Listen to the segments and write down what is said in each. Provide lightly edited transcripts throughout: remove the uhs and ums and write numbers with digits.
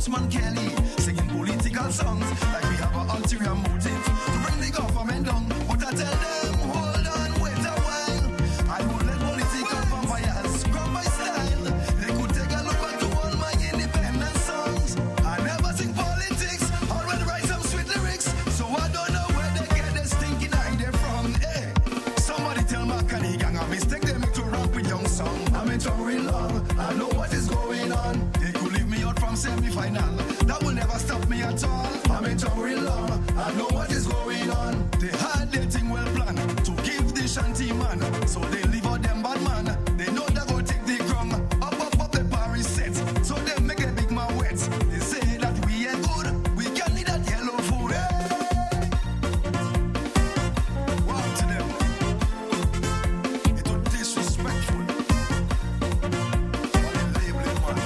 spokesman Kelly, singing political songs like we have an ulterior motive to bring the government down. But I tell them, hold on, wait a while. I won't let political vampires grab my style. They could take a look back to all my independent songs. I never sing politics, already write some sweet lyrics, so I don't know where they get this stinking idea from. Hey, somebody tell Makani gang a mistake they make to rap with young song. I'm in trouble real long, I know what is going on. They could leave me out from semi-final, that will never stop me at all. I'm in trouble real long, I know what is going on. They had their thing well planned to give the shanty man, so they leave out them bad man. They know they go take the crown, up the Paris set, so they make a big man wet. They say that we ain't good, we can need that yellow food. Hey! Wow to them, it was disrespectful. What a labeling man.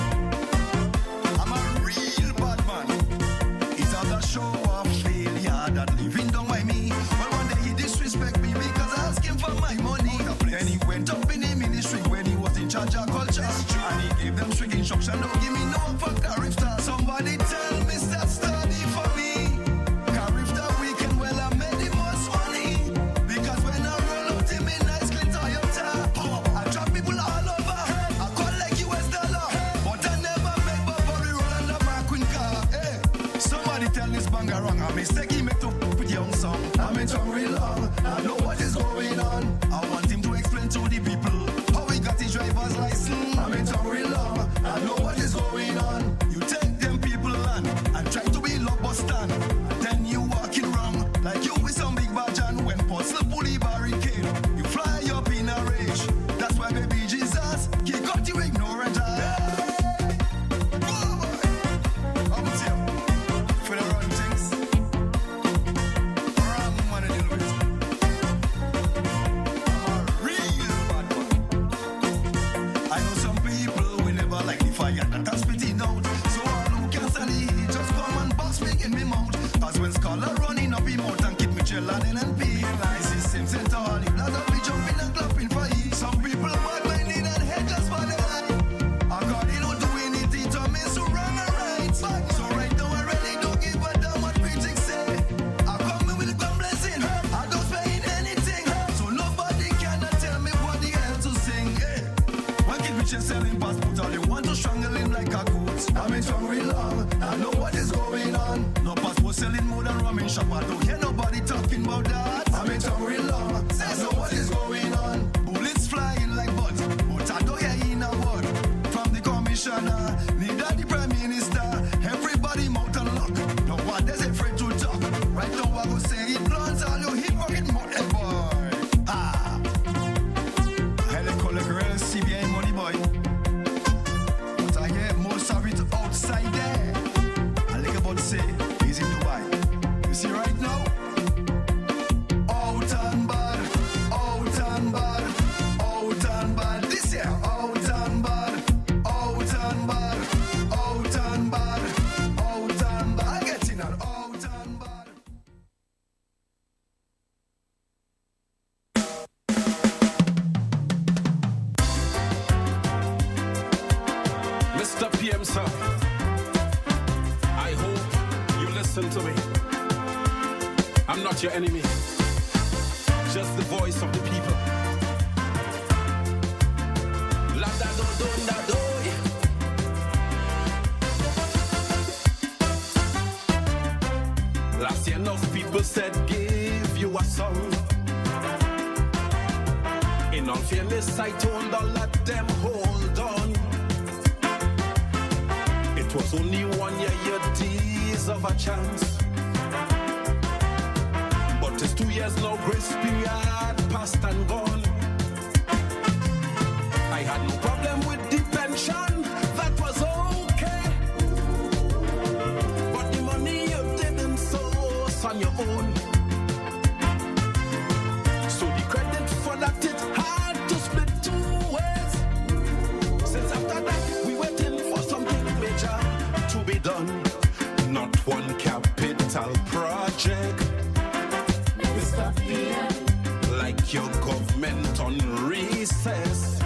I'm a real bad man. It's another show of failure that living down by me. Well, one day he disrespect me because I asked him for my money. And he went up in the ministry when he was in charge of culture. And he gave them strict instruction, don't give me no for Carifta. Somebody tell Mr. Study for me. Carifta weekend, well, I made the most money. Because when I roll out in my nice clean Toyota, I drop people all over. I collect US dollar. But I never make Burberry roll under my queen car. Hey, somebody tell this banger wrong. A mistake he make to put young song. I'm in trouble real long, I know what is going on. I want him to explain to the people how he got his driver's license. I'm in trouble real long, I know what is going on. You take them people land and try to be love bus stand. Then you walking wrong like you with some big badge, and when puzzle pull the barricade, you fly up in a rage. That's why baby Jesus, he got you ignorant. For the wrong things, wrong man to deal with. I'm a real bad man. I know some people will never like the fire that I'm spitting out. So all who can stand the heat, just come and box me in me mouth. Cause when scholar running up him out and keep me chill and NNP, realize it's same center all the blood of me jumping and clapping for heat. Some people bad minded and head just for the lie. According to doing it, it to me so wrong and right. So right now I really don't give a damn what critics say. I come in with a gun blessing, I don't paying anything. So nobody cannot tell me what the hell to sing. Hey. One kid bitches selling passport, all they want to strangle him like a goat. I'm in trouble real long, I know what is going on. No passport selling more than rum in shop, I don't hear nobody talking about that. I'm in trouble real long, I know what is going on. Bullets flying like bugs, but I don't hear in a word from the commissioner, neither the prime minister. Everybody mouth and lock, no one is afraid to talk. Right now I go say it blunts, all you hit fucking mouth, hey boy. Ah, hell they call the girl CBI money boy. But I hear most of it outside there. I like about to say, he's in Dubai. You see right now? Out and bad, out and bad, out and bad. This year, out and bad, out and bad, out and bad, out and bad. I get in and out and bad. Mr. PM, sir, I hope you listen to me. I'm not your enemy, just the voice of the people. La da do do da do. Last year enough people said give you a song. In all fairness, I told all of them hold on. It was only 1 year, you deserve a chance. But it's 2 years now, grace period past and gone. I had no problem with the pension, that was okay. But the money you didn't source on your own. So the credit for that it had to split 2 ways. Since after that, we waiting for something major to be done. Not one capital project. Mr. PM, like your government on recess.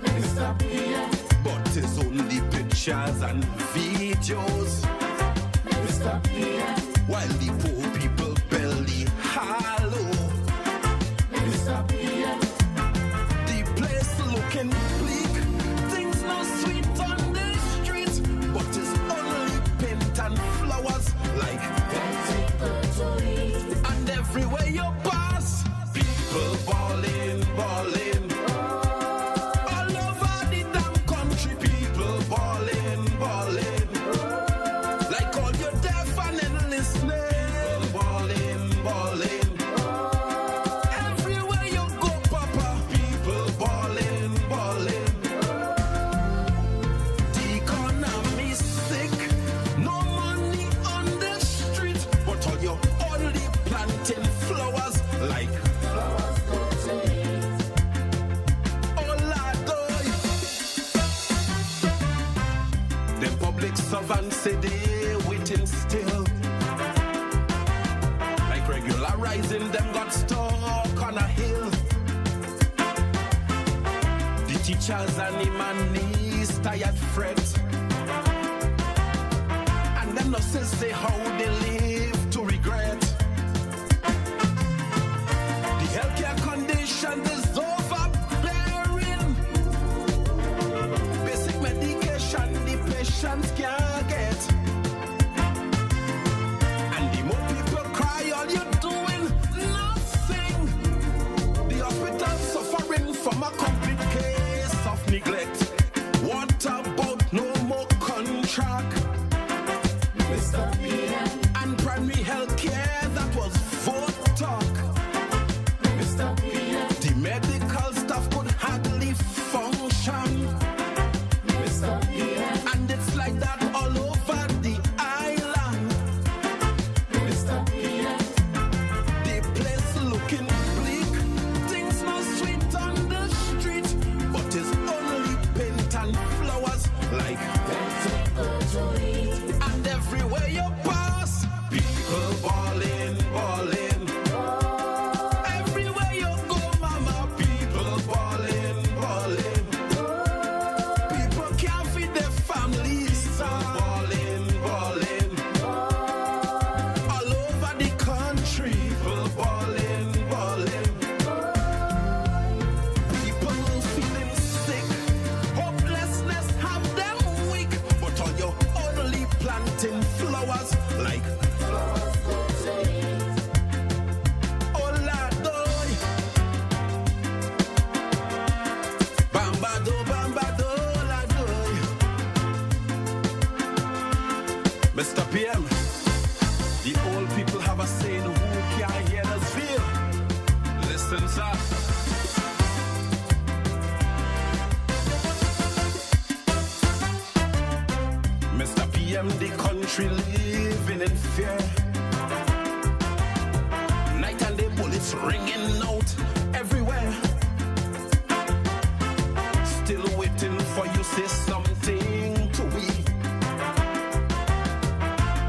Mr. PM, But it's only pitch pictures and videos, Mr. PM, while the poor people belly hollow. Mr. PM, The place looking bleak, things not sweet on the street, but it's only paint and flowers like dancing good to eat. and everywhere you pass, people balling, balling. All over the damn country, people balling, balling. Like all you deaf and listening, balling, balling. Everywhere you go, Papa, people balling, balling. The economy sick, no money on the street, but all you only planting flowers like Flowers good to eat. Oladoy. Them public servants say they waiting still. Like regularizing them got stuck on a hill. The teachers and him and knees tired fret. And them nurses say how they live to regret. The healthcare condition is overbearing. Basic medication the patients can't get. And the more people cry, all you're doing nothing. The hospital suffering from a complete case of neglect. What about no more contract? Mr. PM, And primary health care that was vote talk. Mr. PM, The medical staff could hardly function. Mr. PM, And it's like that all over the island. Mr. PM, The place looking bleak, things not sweet on the street, but it's only paint and flowers like dancing good to eat. and everywhere you pass, people balling, balling. Everywhere you go, mama, people balling, balling. People can't feed their families, so balling, balling. All over the country, people balling, balling. People feeling sick, hopelessness have them weak, but all you only planting flowers like Flowers good to eat. Oladoy. Bambado, bambado, Oladoy. Mr. PM, the old people have a saying, who can't hear us feel? Listen, sir. Mr. PM, the country living in fear. Night and day bullets ringing out everywhere. Still waiting for you say something to we.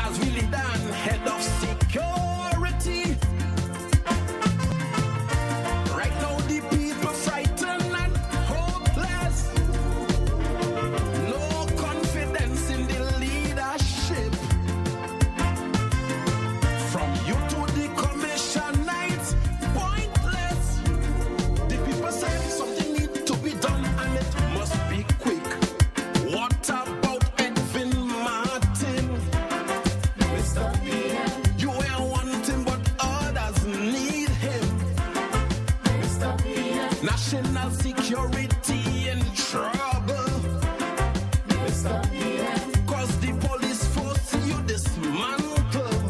As we lead on head of security. Right now the people frightened and hopeless. No confidence in the leadership. From you to the commissioners, pointless. The people say something needs to be done and it must be quick. What about Edwin Martin? Mr. PM, You ain't wanting but others need him. Mr. PM, National security in trouble. Mr. PM, Cause the police force you dismantle.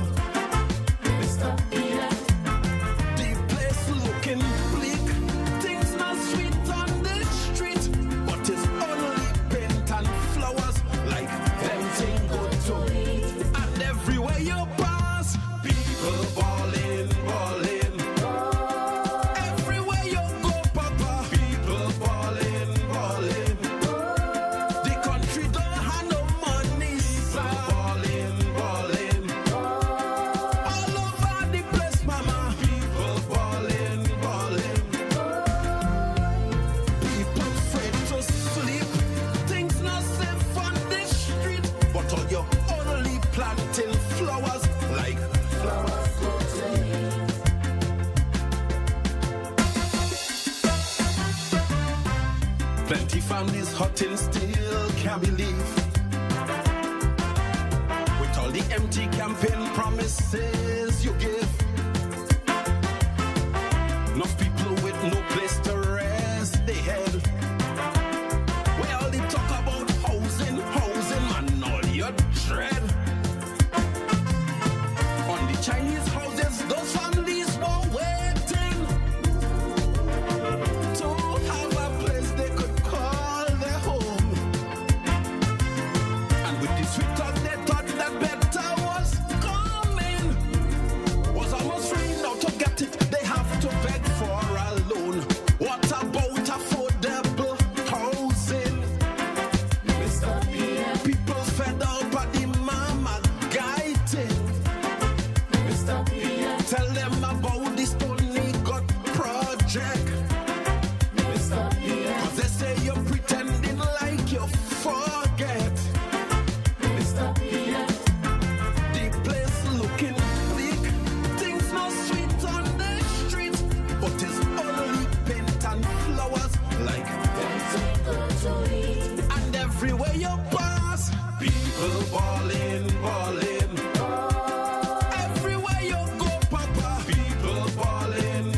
Mr. PM, The place looking bleak, things not sweet on the street, but it's only paint and flowers like dancing good to eat. And everywhere you pass, people balling, balling. Everywhere you go, Papa, people balling. families hurting still can't believe. With all the empty campaign promises you give. Enough people with no place to rest their head. Where all they talk about housing, man, all your dread. On the Chinese houses, those families were waiting to have a place they could call their home. And with the sweet talk, they thought that better was coming. Was almost free, now to get it, they have to beg for a loan. What about affordable housing? Mr. PM, People fed up at the mama guiding. Mr. PM, Tell them about this Tony God project. Mr. PM, Cause they say you're pretending like you forget. Mr. PM, The place looking bleak. Things not sweet on the streets, but it's only paint and flowers like. take good to eat. And everywhere you pass, people balling. Everywhere you go, Papa, people balling.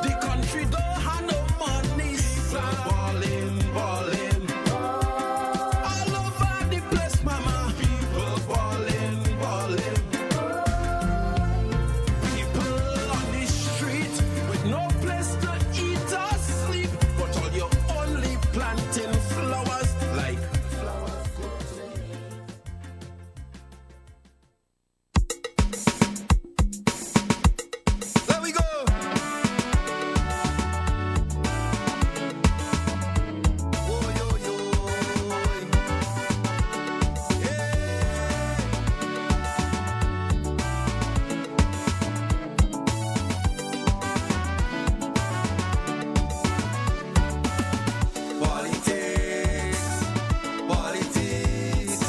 The country don't have no money, so balling. All over the place, Mama, people balling. People on the street with no place to eat or sleep, but all you only planting flowers like. There we go. Oh, yo, yo. Politics.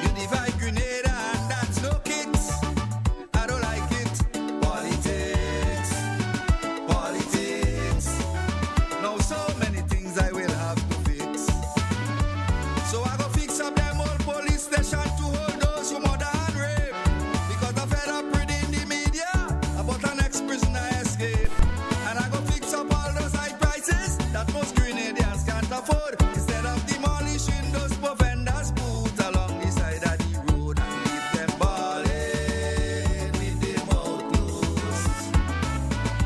You divide Grenada and that's no kicks. I don't like it. Politics. Now so many things I will have to fix. So I go fix up them old police station to hold those who murder and rape. Because I fed up reading the media about an ex-prisoner escape. And I go fix up all those high prices that most Grenadians can't afford. Instead of demolishing those poor vendors put along the side of the road and leave them balling with them out closed.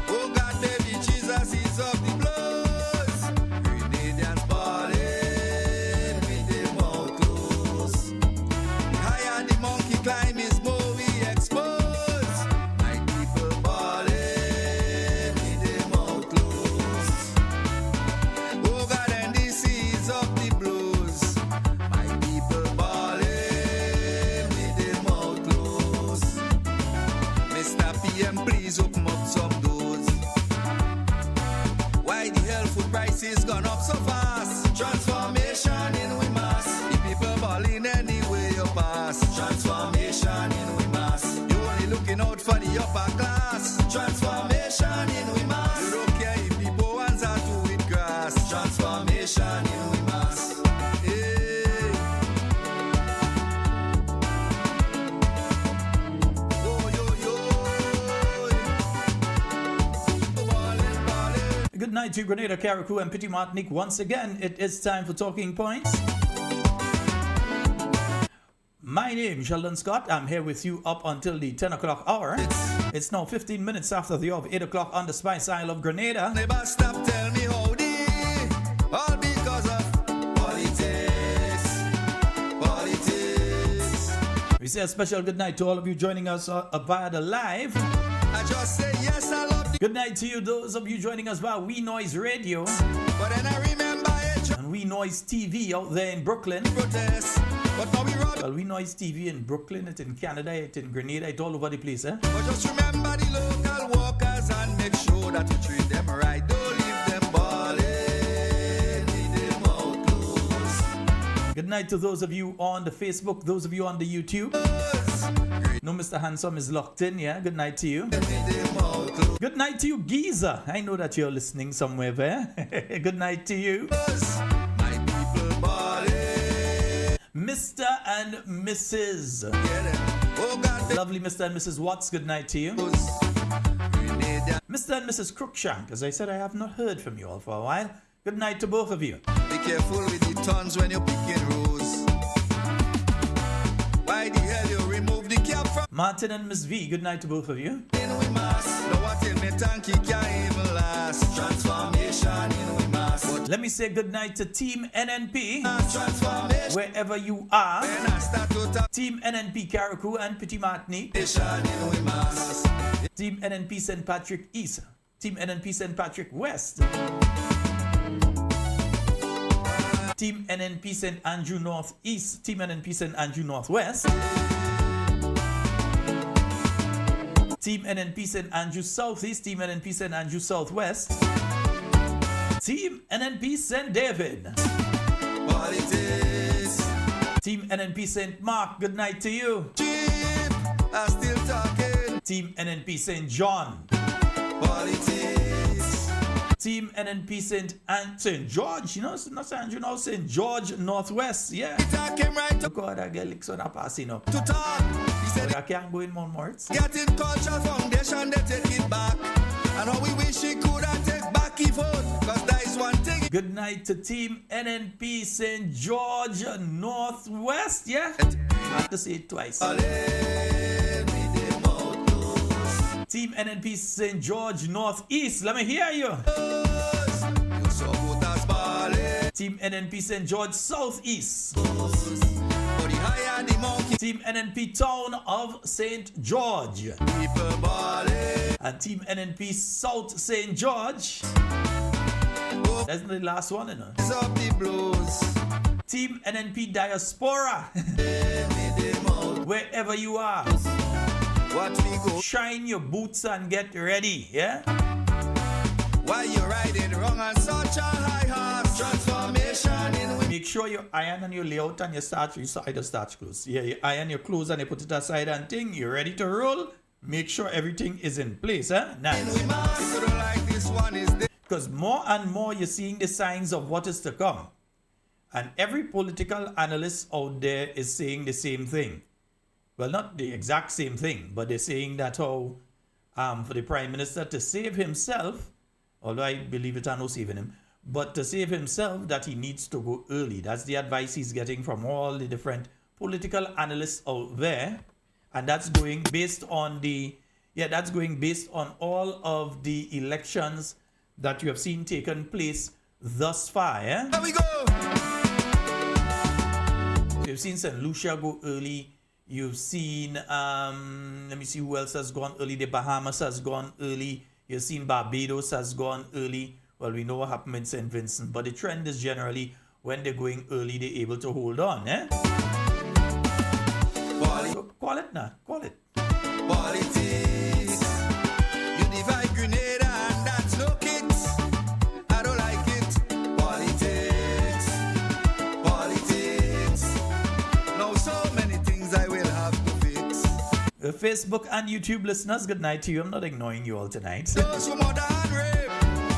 Oh God, baby, Jesus is of the blows. Grenadians balling with them out close. The higher the monkey climb is more we expose. My people balling with them out close. Oh God, and this is of the blues. My people balling with them out close. Mr. PM, please open up some doors. Why the hell food prices gone up so fast? Transformation in we mass. The people balling anywhere you pass. Transformation in we mass. You only looking out for the upper class. Transformation in we mass. You don't care if people answer to eat grass. Transformation in we mass. Hey. Oh, yo, yo. Ballin'. Good night to Grenada, Carriacou, and Petit Martinique. Once again, it is time for Talking Points. My name is Sheldon Scott. I'm here with you up until the 10 o'clock hour. It's now 15 minutes after the hour of 8 o'clock on the Spice Isle of Grenada. Never stop, tell me howdy. All because of politics. We say a special good night to all of you joining us via the live. I just say yes, I love the Good night to you, those of you joining us via We Noise Radio but then I remember it and We Noise TV out there in Brooklyn. protest. But now we rob. Well, We Noise TV in Brooklyn, it's in Canada, it's in Grenada, it's all over the place, eh? But just remember the local workers and make sure that you treat them right. Don't leave them balling, leave them out close. Good night to those of you on the Facebook, those of you on the YouTube. No, Mr. Handsome is locked in, yeah? Good night to you. Leave them out close. Good night to you, Giza. I know that you're listening somewhere there. Good night to you. My people body. Mr. and Mrs. Oh God, Lovely Mr. and Mrs. Watts, good night to you. Grenadian. Mr. and Mrs. Crookshank, as I said, I have not heard from you all for a while. Good night to both of you. Be careful with the tons when you're picking rows. Why the hell you remove the cap from Martin and Miss V, good night to both of you. in we mass? No what in me tanky can't even last. Transformation in we mass. But Let me say good night to Team NNP, transformation wherever you are. when I start to talk Team NNP Carriacou and Petit Martinique. in we mass. Team NNP St. Patrick East. Team NNP St. Patrick West. Team NNP St. Andrew North East. Team NNP St. Andrew Northwest. Team NNP St. Andrew Southeast. Team NNP St. Andrew Southwest. Team NNP St. David. Politics. Team NNP St. Mark, good night to you. Cheap. I still talking. Team NNP St. John. Politics. Team NNP St. George, you know, it's not St. Andrew, no, St. George Northwest, yeah. Talking right to Look how that girl looks on a passing up. talk. He said I can't go in more words. getting culture foundation, they take it back. And how we wish he could have take back his vote. Cause that is one thing. Good night to Team NNP St. George Northwest, yeah? I have to say it twice. Team NNP St. George Northeast, let me hear you. Team NNP St. George Southeast. Team NNP Town of St. George. And Team NNP South St. George. That's not the last one, you know. Team NNP Diaspora. Wherever you are, What we go? shine your boots and get ready, yeah? Why you riding wrong on such a high horse? Transformation in Make sure you iron and you lay out and you either starch clothes. Yeah, you iron your clothes and you put it aside and thing. You're ready to roll. Make sure everything is in place, huh? Nice. we must. People don't like this one is this. Because more and more you're seeing the signs of what is to come. And every political analyst out there is saying the same thing. Well, not the exact same thing, but they're saying that how for the Prime Minister to save himself, although I believe it are no saving him, but to save himself that he needs to go early. That's the advice he's getting from all the different political analysts out there. And that's going based on all of the elections that you have seen taken place thus far. Yeah? Here we go. So you've seen St. Lucia go early. You've seen, let me see who else has gone early. The Bahamas has gone early. You've seen Barbados has gone early. Well, we know what happened in St. Vincent. But the trend is generally when they're going early, they're able to hold on. Eh? So call it now. Call it. Politics. You divide Grenada and that's no kicks. I don't like it. Politics. Politics. Now so many things I will have to fix. Facebook and YouTube listeners, good night to you. I'm not ignoring you all tonight. Those who murder and rape.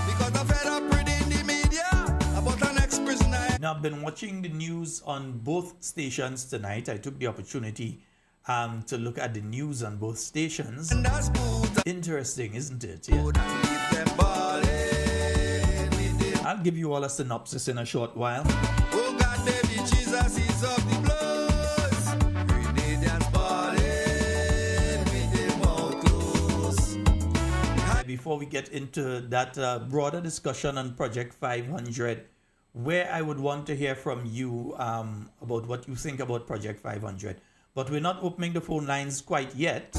Because I'm fed up reading the media about an ex-prisoner. Now, I've been watching the news on both stations tonight. I took the opportunity to look at the news on both stations. And that's good. Interesting, isn't it? Yeah. Leave them balling with them. I'll give you all a synopsis in a short while. Oh God, baby, Jesus is of the blows. Grenadians balling with them out close. Before we get into that broader discussion on Project 500, where I would want to hear from you about what you think about Project 500. But we're not opening the phone lines quite yet.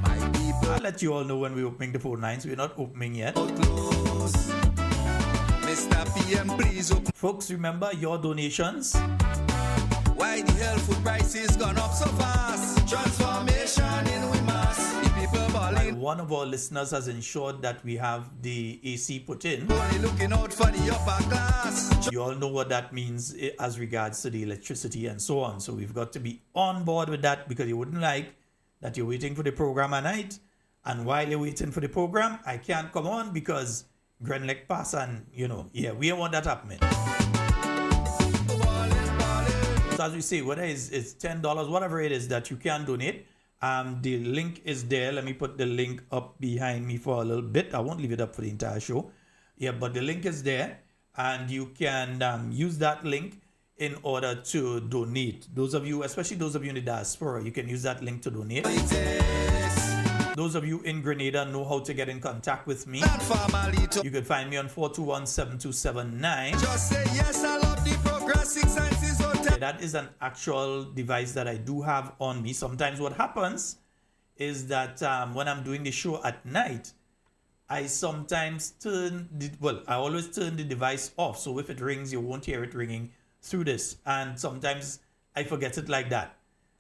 My people I'll let you all know when we're opening the phone lines. We're not opening yet. out close. Mr. PM, please open. Folks, remember your donations. Why the hell food prices gone up so fast? Transformation in we mass. The people balling. One of our listeners has ensured that we have the AC put in. Only looking out for the upper class. You all know what that means as regards to the electricity and so on. So we've got to be on board with that because you wouldn't like that you're waiting for the program at night And while you're waiting for the program, I can't come on because Grenlec pass and, we don't want that happening. So as we say, whether it's $10, whatever it is that you can donate, the link is there. Let me put the link up behind me for a little bit. I won't leave it up for the entire show. Yeah, but the link is there, and you can use that link in order to donate. Those of you, especially those of you in the diaspora, you can use that link to donate. Those of you in Grenada know how to get in contact with me. You can find me on 421-7279. Just say yes, I love the Progressive Sciences Hotel. That is an actual device that I do have on me. Sometimes what happens is that when I'm doing the show at night, I sometimes I always turn the device off. So if it rings, you won't hear it ringing through this. And sometimes I forget it like that.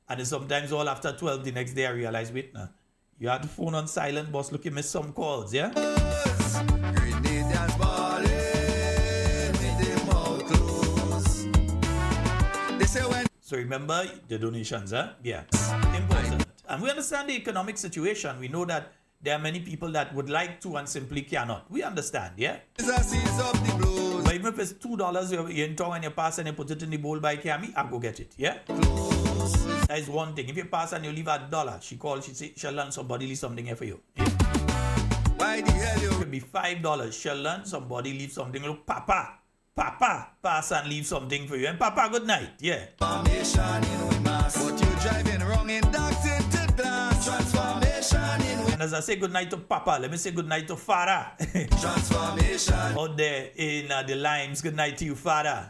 And then sometimes all after 12 the next day I realize, wait now, you had the phone on silent, boss. Look, you missed some calls, yeah? Grenadians ballin' with them all close. They say when So remember the donations, huh? Yeah, important. And we understand the economic situation. We know that there are many people that would like to and simply cannot. We understand, yeah? Jesus is up the blues. But even if it's $2, you're in town and you pass and you put it in the bowl by Cami, I'll go get it, yeah? That is one thing. If you pass and you leave $1, she calls, she say, Sheldon, somebody leave something here for you. Yeah? Why the hell you It could be $5. Sheldon, somebody leave something. Look, Papa, pass and leave something for you. And Papa, good night, yeah? transformation in we mass? But you driving wrong in dark tinted glass. Transformation in we And as I say good night to Papa, let me say good night to Father. transformation. Out there in the limes, good night to you, Father.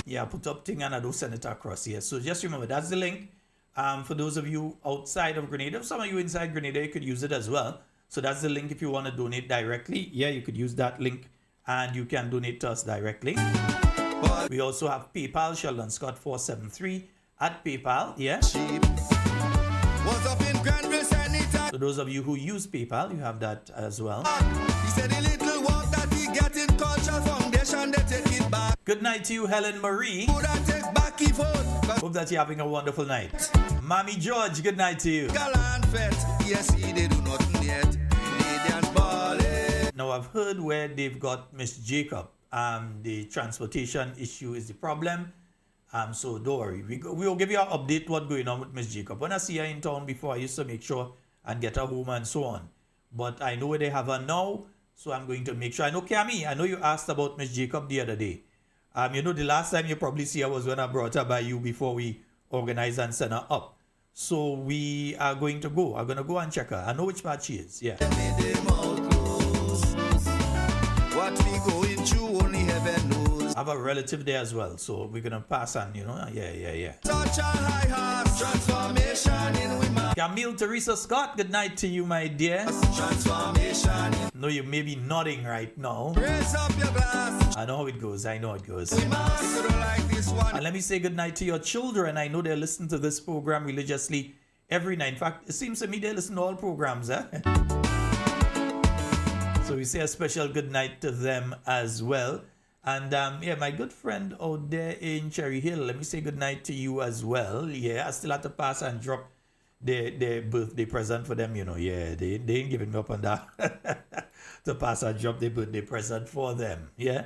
Yeah, I put up thing and I do send it across here. So just remember, that's the link. For those of you outside of Grenada, some of you inside Grenada, you could use it as well. So that's the link if you want to donate directly. Yeah, you could use that link and you can donate to us directly. We also have PayPal, Sheldon Scott 473 at PayPal. Yeah. Cheap. Was up in Granville anytime. So those of you who use PayPal, you have that as well. He said the little work that he get in Cultural Foundation, they take it back. Good night to you, Helen Marie. Would I take back his vote? Hope that you're having a wonderful night. Mommy George, good night to you. Galant fet. Yes, he they do nothing yet. Canadians ballin'. Now I've heard where they've got Miss Jacob. The transportation issue is the problem. So don't worry. We'll give you an update what's going on with Miss Jacob. When I see her in town before, I used to make sure and get her home and so on. But I know where they have her now, so I'm going to make sure. I know Cami, I know you asked about Miss Jacob the other day. The last time you probably see her was when I brought her by you before we organized and sent her up. So we are going to go. I'm going to go and check her. I know which part she is. Yeah. What we going through, only heaven knows. I have a relative there as well. So we're going to pass on, Yeah. Such a high heart, transformation in we mass. Camille Teresa Scott, good night to you, my dear. Transformation in. No, you may be nodding right now. Raise up your glass. I know how it goes. I know how it goes. We must. If you don't like this one. And let me say good night to your children. I know they listen to this program religiously every night. In fact, it seems to me they listen to all programs. So we say a special good night to them as well. And my good friend out there in Cherry Hill, let me say good night to you as well. Yeah, I still have to pass and drop their birthday present for them, Yeah, they ain't giving me up on that. To pass and drop their birthday present for them. Yeah.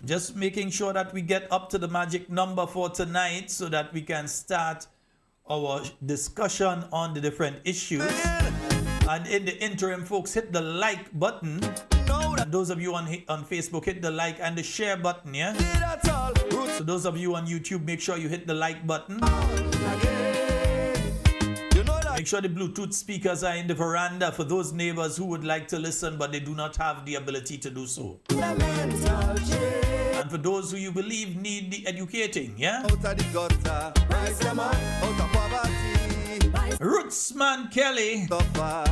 Just making sure that we get up to the magic number for tonight so that we can start our discussion on the different issues. And in the interim, folks, hit the like button. And those of you on Facebook, hit the like and the share button, yeah? So those of you on YouTube, make sure you hit the like button. Make sure the Bluetooth speakers are in the veranda for those neighbors who would like to listen, but they do not have the ability to do so. And for those who you believe need the educating, yeah? Out of the gutter, rise them up, out of poverty. Rootsman Kelly. Suffer,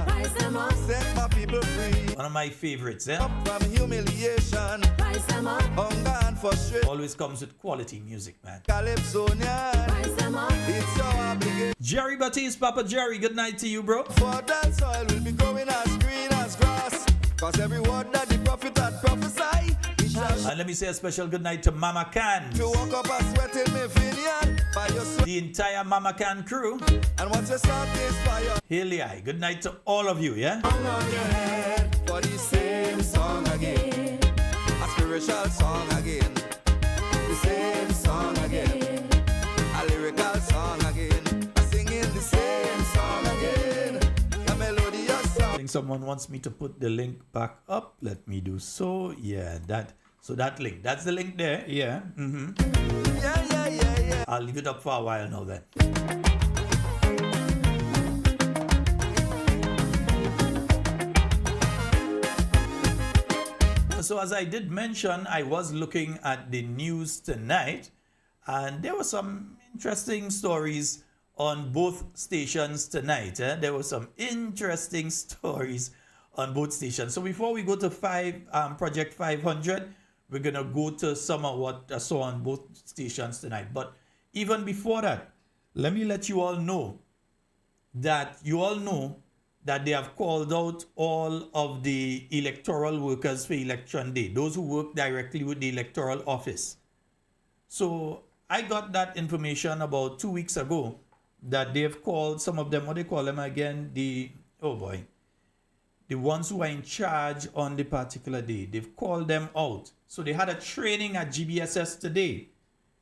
set my people free. One of my favorites, eh? From humiliation, Rise them up, hunger and frustration. Always comes with quality music, man. Calypsonian, rise them up. it's your obligation. Jerry Batiste, Papa Jerry, good night to you, bro. For that soil will be growing as green as grass. Cause every word that the prophet had prophesied, it shall And let me say a special good night to Mama Can, to walk up and sweat in me vineyard by your sweat. the entire Mama Can crew. And what you start is fire Hail the good night to all of you, yeah? on your head. For the same song again, a spiritual song again, the same song again, a lyrical song again, a singing the same song again, a melodious I song. think someone wants me to put the link back up. Let me do so. Yeah, that link. That's the link there. Yeah. Yeah, yeah, yeah, yeah. I'll leave it up for a while now then. So as I did mention, I was looking at the news tonight, and there were some interesting stories on both stations tonight. There were some interesting stories on both stations. So before we go to Project 500, we're gonna go to some of what I saw on both stations tonight. But even before that, let me let you all know that they have called out all of the electoral workers for election day, those who work directly with the electoral office. So I got that information about 2 weeks ago that they've called some of them, what they call them again, the ones who are in charge on the particular day. They've called them out. So they had a training at GBSS today.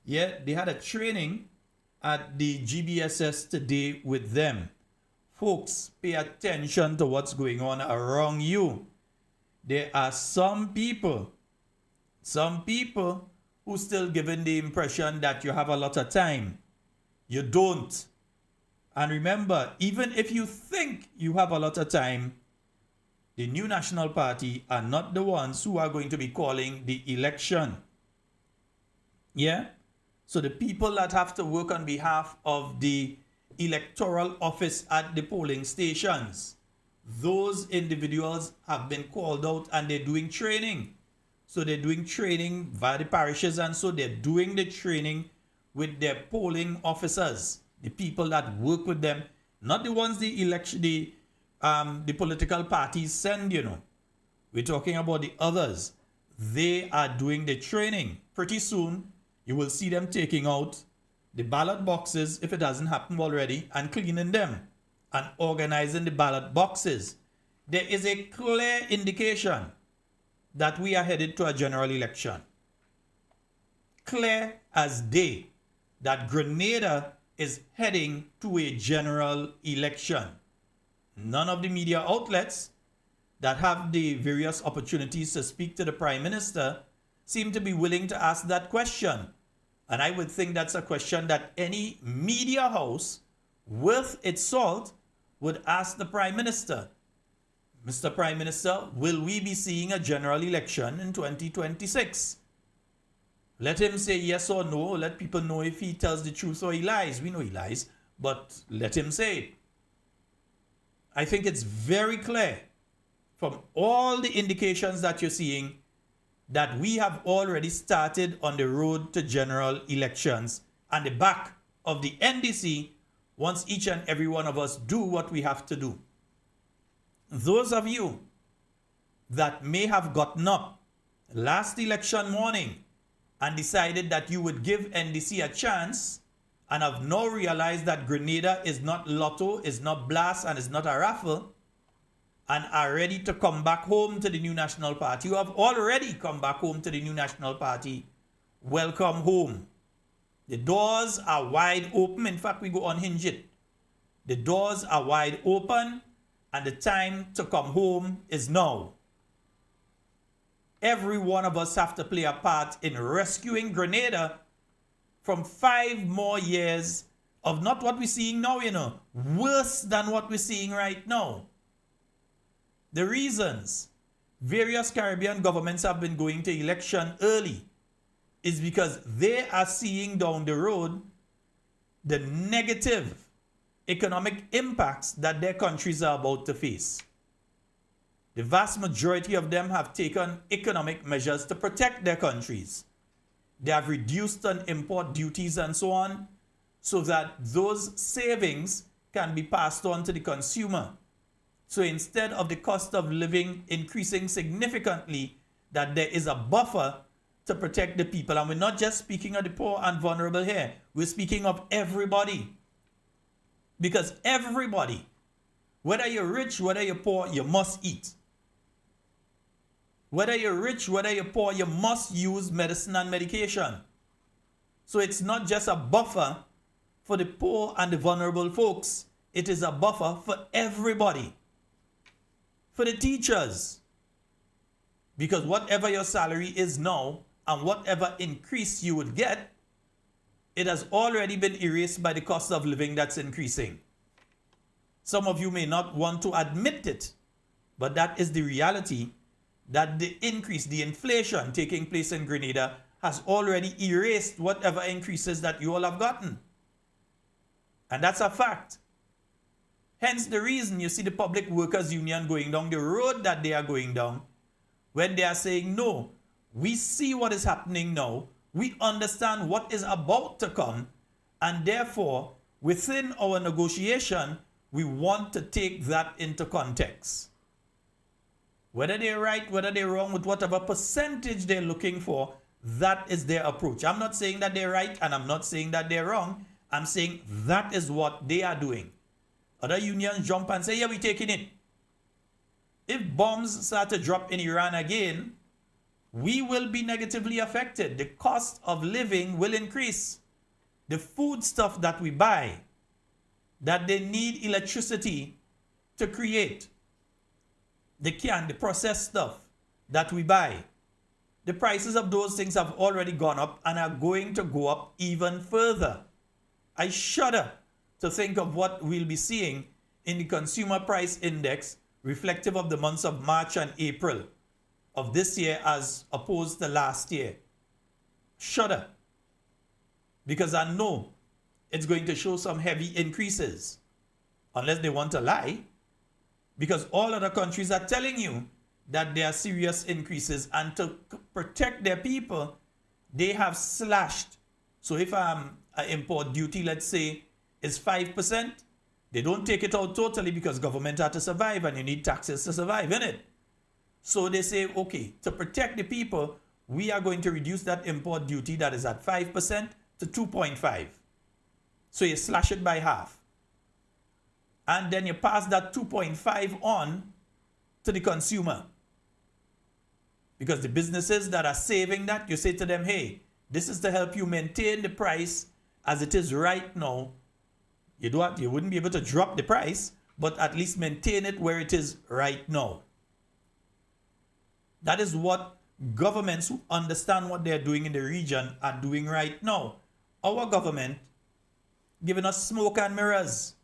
Yeah, they had a training at the GBSS today with them. Folks, pay attention to what's going on around you. There are some people who still giving the impression that you have a lot of time. You don't. And remember, even if you think you have a lot of time, the New National Party are not the ones who are going to be calling the election. Yeah? So the people that have to work on behalf of the electoral office at the polling stations, those individuals have been called out and they're doing training. So they're doing training via the parishes, and so they're doing the training with their polling officers, the people that work with them, not the ones the political parties send, you know. We're talking about the others. They are doing the training. Pretty soon, you will see them taking out the ballot boxes, if it hasn't happened already, and cleaning them and organizing the ballot boxes. There is a clear indication that we are headed to a general election. Clear as day that Grenada is heading to a general election. None of the media outlets that have the various opportunities to speak to the Prime Minister seem to be willing to ask that question. And I would think that's a question that any media house worth its salt would ask the Prime Minister. Mr. Prime Minister, will we be seeing a general election in 2026? Let him say yes or no. Let people know if he tells the truth or he lies. We know he lies, but let him say it. I think it's very clear from all the indications that you're seeing that we have already started on the road to general elections, and the back of the NDC wants each and every one of us do what we have to do. Those of you that may have gotten up last election morning and decided that you would give NDC a chance and have now realized that Grenada is not lotto, is not blast, and is not a raffle, and are ready to come back home to the New National Party, you have already come back home to the New National Party, welcome home. The doors are wide open. In fact, we go unhinge it. The doors are wide open, and the time to come home is now. Every one of us have to play a part in rescuing Grenada from 5 more years of not what we're seeing now, you know, worse than what we're seeing right now. The reasons various Caribbean governments have been going to election early is because they are seeing down the road the negative economic impacts that their countries are about to face. The vast majority of them have taken economic measures to protect their countries. They have reduced on import duties and so on, so that those savings can be passed on to the consumer. So instead of the cost of living increasing significantly, that there is a buffer to protect the people. And we're not just speaking of the poor and vulnerable here. We're speaking of everybody. Because everybody, whether you're rich, whether you're poor, you must eat. Whether you're rich, whether you're poor, you must use medicine and medication. So it's not just a buffer for the poor and the vulnerable folks. It is a buffer for everybody. For the teachers. Because whatever your salary is now and whatever increase you would get, it has already been erased by the cost of living that's increasing. Some of you may not want to admit it, but that is the reality, that the increase, the inflation taking place in Grenada has already erased whatever increases that you all have gotten. And that's a fact. Hence the reason you see the Public Workers Union going down the road that they are going down, when they are saying, no, we see what is happening now, we understand what is about to come, and therefore, within our negotiation, we want to take that into context. Whether they're right, whether they're wrong, with whatever percentage they're looking for, that is their approach. I'm not saying that they're right, and I'm not saying that they're wrong. I'm saying that is what they are doing. Other unions jump and say, yeah, we're taking it. If bombs start to drop in Iran again, we will be negatively affected. The cost of living will increase. The food stuff that we buy, that they need electricity to create, the processed stuff that we buy, the prices of those things have already gone up and are going to go up even further. I shudder to think of what we'll be seeing in the consumer price index reflective of the months of March and April of this year as opposed to last year. Shudder. Because I know it's going to show some heavy increases. Unless they want to lie. Because all other countries are telling you that there are serious increases, and to protect their people, they have slashed. So if an import duty, let's say, is 5%, they don't take it out totally because government had to survive and you need taxes to survive, innit? So they say, okay, to protect the people, we are going to reduce that import duty that is at 5% to 2.5. So you slash it by half. And then you pass that 2.5 on to the consumer. Because the businesses that are saving that, you say to them, hey, this is to help you maintain the price as it is right now. You wouldn't be able to drop the price, but at least maintain it where it is right now. That is what governments who understand what they're doing in the region are doing right now. Our government giving us smoke and mirrors.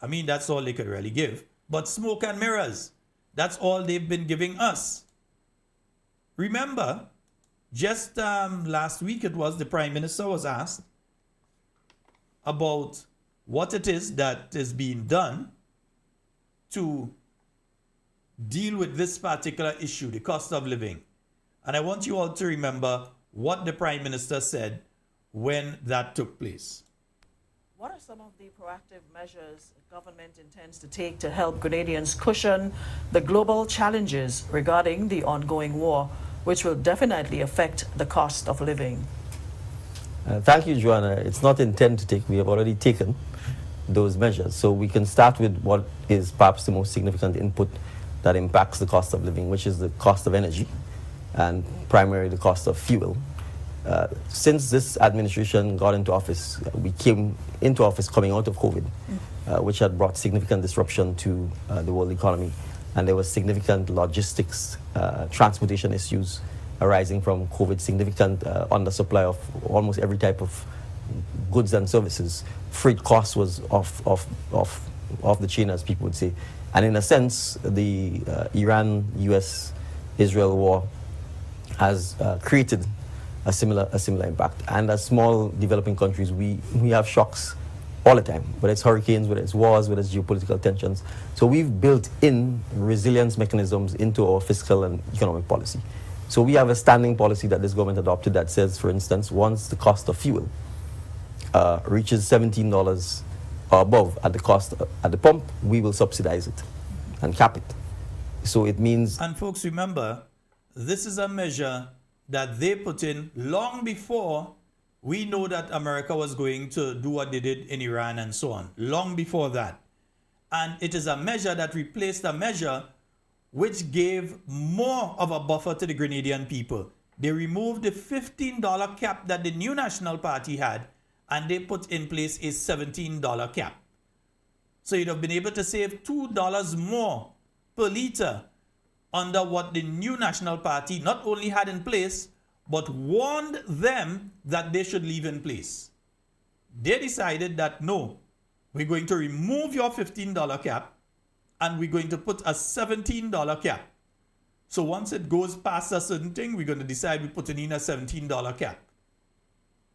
I mean, that's all they could really give. But smoke and mirrors, that's all they've been giving us. Remember, just last week it was, the Prime Minister was asked about what it is that is being done to deal with this particular issue, the cost of living. And I want you all to remember what the Prime Minister said when that took place. What are some of the proactive measures the government intends to take to help Grenadians cushion the global challenges regarding the ongoing war, which will definitely affect the cost of living? Thank you, Joanna. It's not intended to take. We have already taken those measures. So we can start with what is perhaps the most significant input that impacts the cost of living, which is the cost of energy and primarily the cost of fuel. Since this administration got into office, we came into office coming out of COVID, which had brought significant disruption to the world economy. And there was significant logistics, transportation issues arising from COVID, significant undersupply of almost every type of goods and services. Freight costs was off the chain, as people would say. And in a sense, the Iran-US-Israel war has created a similar impact. And as small developing countries, we have shocks all the time, whether it's hurricanes, whether it's wars, whether it's geopolitical tensions. So we've built in resilience mechanisms into our fiscal and economic policy. So we have a standing policy that this government adopted that says, for instance, once the cost of fuel reaches $17 or above at the cost at the pump, we will subsidize it and cap it. So it means... And folks, remember, this is a measure that they put in long before we know that America was going to do what they did in Iran and so on, long before that. And it is a measure that replaced a measure which gave more of a buffer to the Grenadian people. They removed the $15 cap that the New National Party had, and they put in place a $17 cap. So you'd have been able to save $2 more per liter under what the New National Party not only had in place, but warned them that they should leave in place. They decided that no, we're going to remove your $15 cap and we're going to put a $17 cap. So once it goes past a certain thing, we're going to decide we're putting in a $17 cap.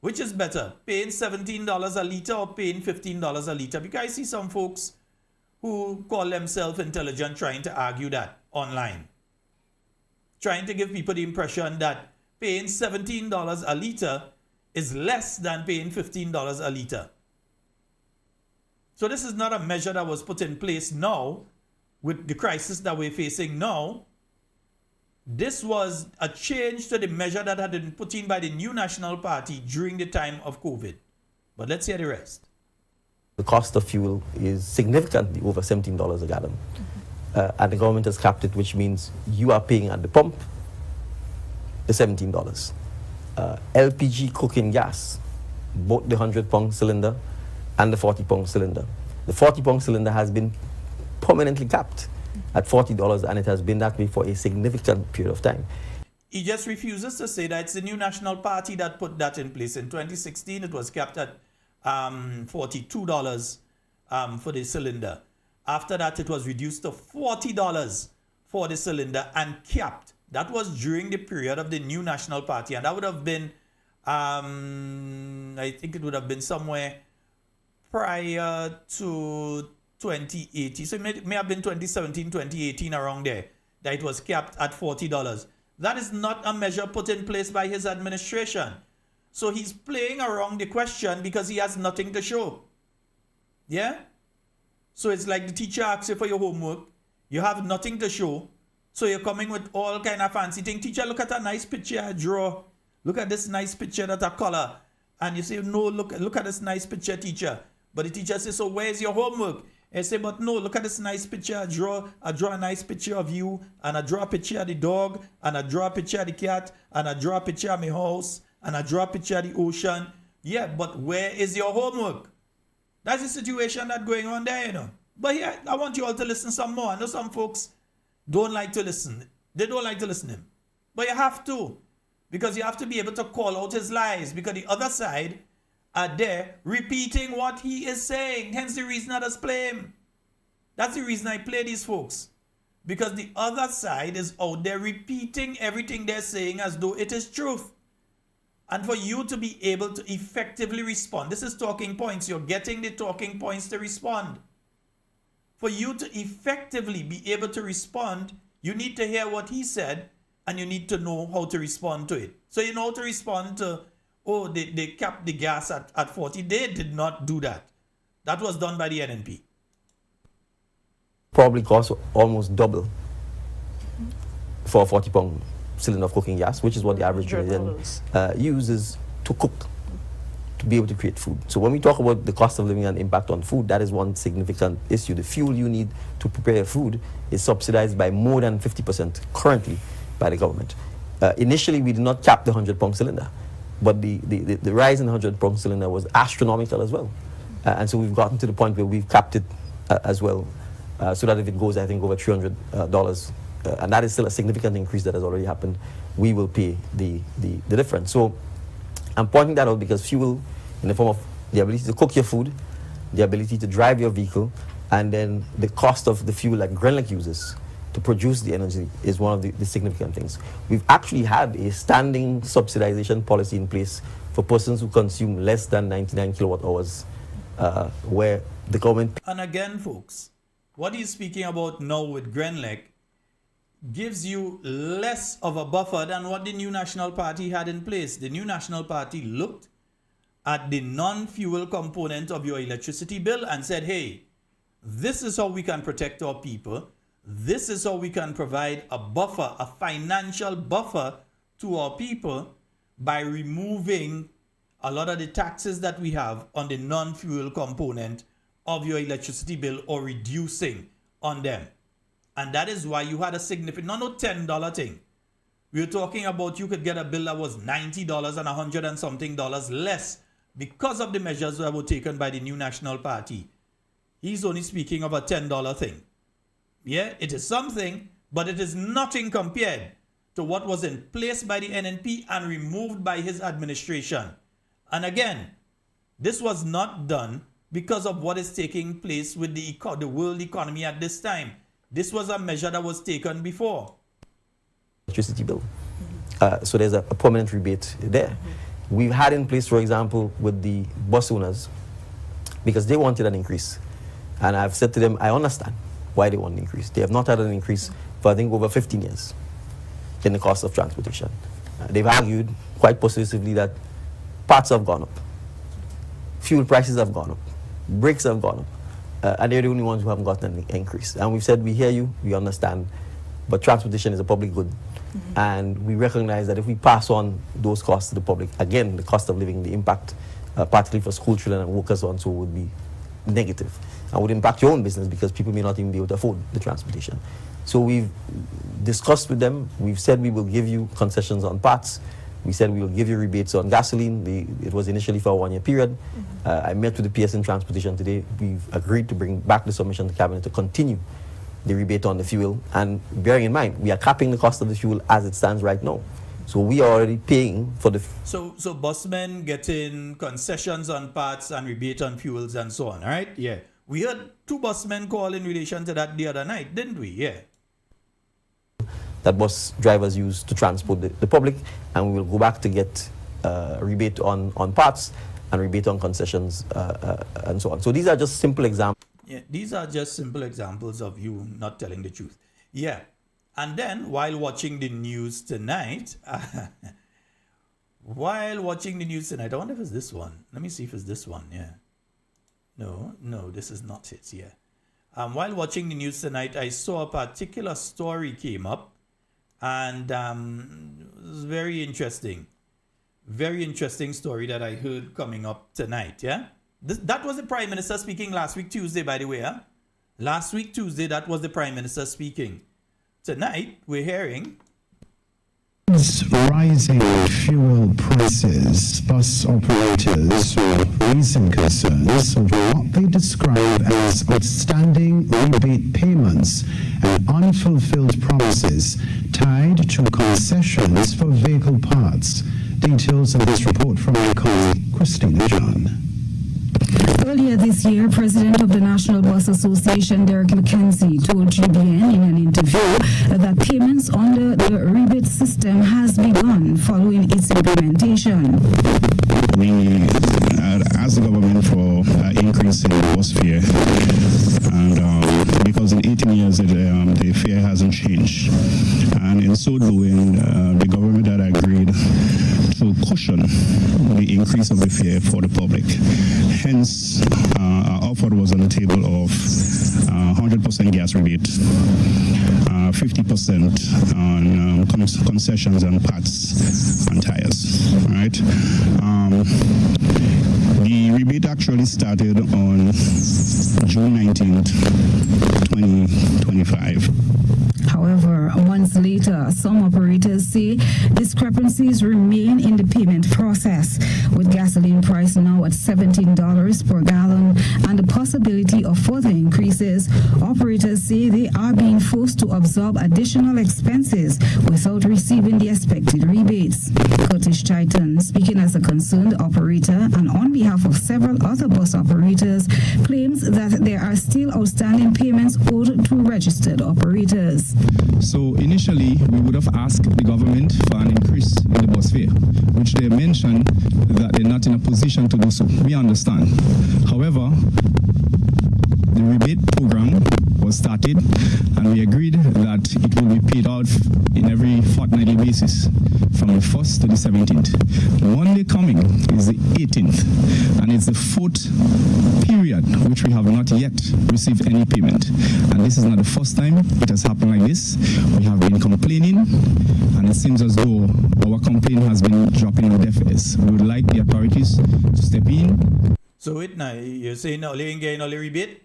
Which is better, paying $17 a liter or paying $15 a liter? Because I see some folks who call themselves intelligent trying to argue that online. Trying to give people the impression that paying $17 a liter is less than paying $15 a liter. So this is not a measure that was put in place now with the crisis that we're facing now. This was a change to the measure that had been put in by the New National Party during the time of COVID. But let's hear the rest. The cost of fuel is significantly over $17 a gallon. And the government has capped it, which means you are paying at the pump the $17. LPG cooking gas, both the 100-pound cylinder and the 40-pound cylinder. The 40-pound cylinder has been permanently capped at $40, and it has been that way for a significant period of time. He just refuses to say that it's the New National Party that put that in place. In 2016, it was capped at $42 for the cylinder. After that, it was reduced to $40 for the cylinder and capped. That was during the period of the New National Party, and that would have been, I think it would have been somewhere prior to 2018. So it may have been 2017, 2018, around there, that it was capped at $40. That is not a measure put in place by his administration. So he's playing around the question because he has nothing to show. Yeah? So it's like the teacher asks you for your homework. You have nothing to show. So you're coming with all kind of fancy things. Teacher, look at a nice picture I draw. Look at this nice picture that I color. And you say, no, look at this nice picture, teacher. But the teacher says, so where's your homework? I say, but no, look at this nice picture I draw. I draw a nice picture of you. And I draw a picture of the dog. And I draw a picture of the cat. And I draw a picture of my house. And I draw a picture of the ocean. Yeah, but where is your homework? That's the situation that's going on there, you know. But yeah, I want you all to listen some more. I know some folks don't like to listen. They don't like to listen to him. But you have to. Because you have to be able to call out his lies. Because the other side are there repeating what he is saying. Hence the reason I just play him. That's the reason I play these folks. Because the other side is out there repeating everything they're saying as though it is truth. And for you to be able to effectively respond. This is talking points. You're getting the talking points to respond. For you to effectively be able to respond, you need to hear what he said and you need to know how to respond to it. So you know how to respond to, oh, they capped the gas at 40. They did not do that. That was done by the NNP. Probably cost almost double for a 40-pound cylinder of cooking gas, which is what the average Ghanaian uses to cook, to be able to create food. So when we talk about the cost of living and impact on food, that is one significant issue. The fuel you need to prepare food is subsidized by more than 50% currently by the government. Initially, we did not cap the 100-pound cylinder, but the rise in the 100-pound cylinder was astronomical as well. And so we've gotten to the point where we've capped it as well, so that if it goes, I think, over $300, and that is still a significant increase that has already happened, we will pay the difference. So I'm pointing that out because fuel, in the form of the ability to cook your food, the ability to drive your vehicle, and then the cost of the fuel that Grenlec uses to produce the energy is one of the significant things. We've actually had a standing subsidization policy in place for persons who consume less than 99 kilowatt hours where the government And again, folks, what he's speaking about now with Grenlec gives you less of a buffer than what the New National Party had in place. The New National Party looked at the non-fuel component of your electricity bill and said, hey, this is how we can protect our people. This is how we can provide a buffer, a financial buffer to our people by removing a lot of the taxes that we have on the non-fuel component of your electricity bill or reducing on them. And that is why you had a significant, not no $10 thing. We were talking about you could get a bill that was $90 and $100 and something dollars less because of the measures that were taken by the New National Party. He's only speaking of a $10 thing. Yeah, it is something, but it is nothing compared to what was in place by the NNP and removed by his administration. And again, this was not done because of what is taking place with the world economy at this time. This was a measure that was taken before. electricity bill. So there's a permanent rebate there. We've had in place, for example, with the bus owners, because they wanted an increase. And I've said to them, I understand why they want an increase. They have not had an increase for, I think, over 15 years in the cost of transportation. They've argued quite persuasively that parts have gone up, fuel prices have gone up, brakes have gone up, and they're the only ones who haven't gotten an increase. And we've said, we hear you, we understand, but transportation is a public good. And we recognize that if we pass on those costs to the public, again, the cost of living, the impact, particularly for school children and workers on so would be negative and would impact your own business because people may not even be able to afford the transportation. So we've discussed with them. We've said we will give you concessions on parts. We said we will give you rebates on gasoline. It was initially for a 1-year period. I met with the PSN Transportation today. We've agreed to bring back the submission to Cabinet to continue the rebate on the fuel. And bearing in mind, we are capping the cost of the fuel as it stands right now. So we are already paying for the... So busmen getting concessions on parts and rebate on fuels and so on, all right? Yeah. We heard 2 busmen call in relation to that the other night, didn't we? Yeah. That bus drivers use to transport the public, and we will go back to get rebate on parts and rebate on concessions and so on. So these are just simple examples. Yeah, these are just simple examples of you not telling the truth. Yeah. And then while watching the news tonight, I wonder if it's this one. Let me see if it's this one. Yeah. No, this is not it. Yeah. While watching the news tonight, I saw a particular story came up, and it was very interesting. Very interesting story that I heard coming up tonight. Yeah. That was the Prime Minister speaking last week Tuesday, by the way. Huh? Last week Tuesday, that was the Prime Minister speaking. Tonight, we're hearing... Rising fuel prices, bus operators are raising concerns over what they describe as outstanding rebate payments and unfulfilled promises tied to concessions for vehicle parts. Details of this report from my colleague Christina John. Earlier this year, President of the National Bus Association, Derek McKenzie, told GBN in an interview that payments under the rebate system has begun following its implementation. We asked the government for increasing the bus fare, and because in 18 years the fare hasn't changed, and in so doing, the government had agreed to cushion the increase of the fare for the public. Hence, our offer was on the table of 100% gas rebate, 50% on concessions on parts and tires. Right? The rebate actually started on June 19th, 2025. However, months later, some operators say discrepancies remain in the payment process, with gasoline price now at $17 per gallon and the possibility of further increases. Operators say they are being forced to absorb additional expenses without receiving the expected rebates. Curtis Chaitan, speaking as a concerned operator and on behalf of several other bus operators, claims that there are still outstanding payments owed to registered operators. So initially, initially, we would have asked the government for an increase in the bus fare, which they mentioned that they're not in a position to do so. We understand. However, the rebate program was started, and we agreed that it will be paid out in every fortnightly basis from the 1st to the 17th. The one day coming is the 18th, and it's the fourth period which we have not yet received any payment. And this is not the first time it has happened like this. We have been complaining, and it seems as though our complaint has been dropping on deaf ears. We would like the authorities to step in. So wait now, you're saying all you ain't getting all the rebate?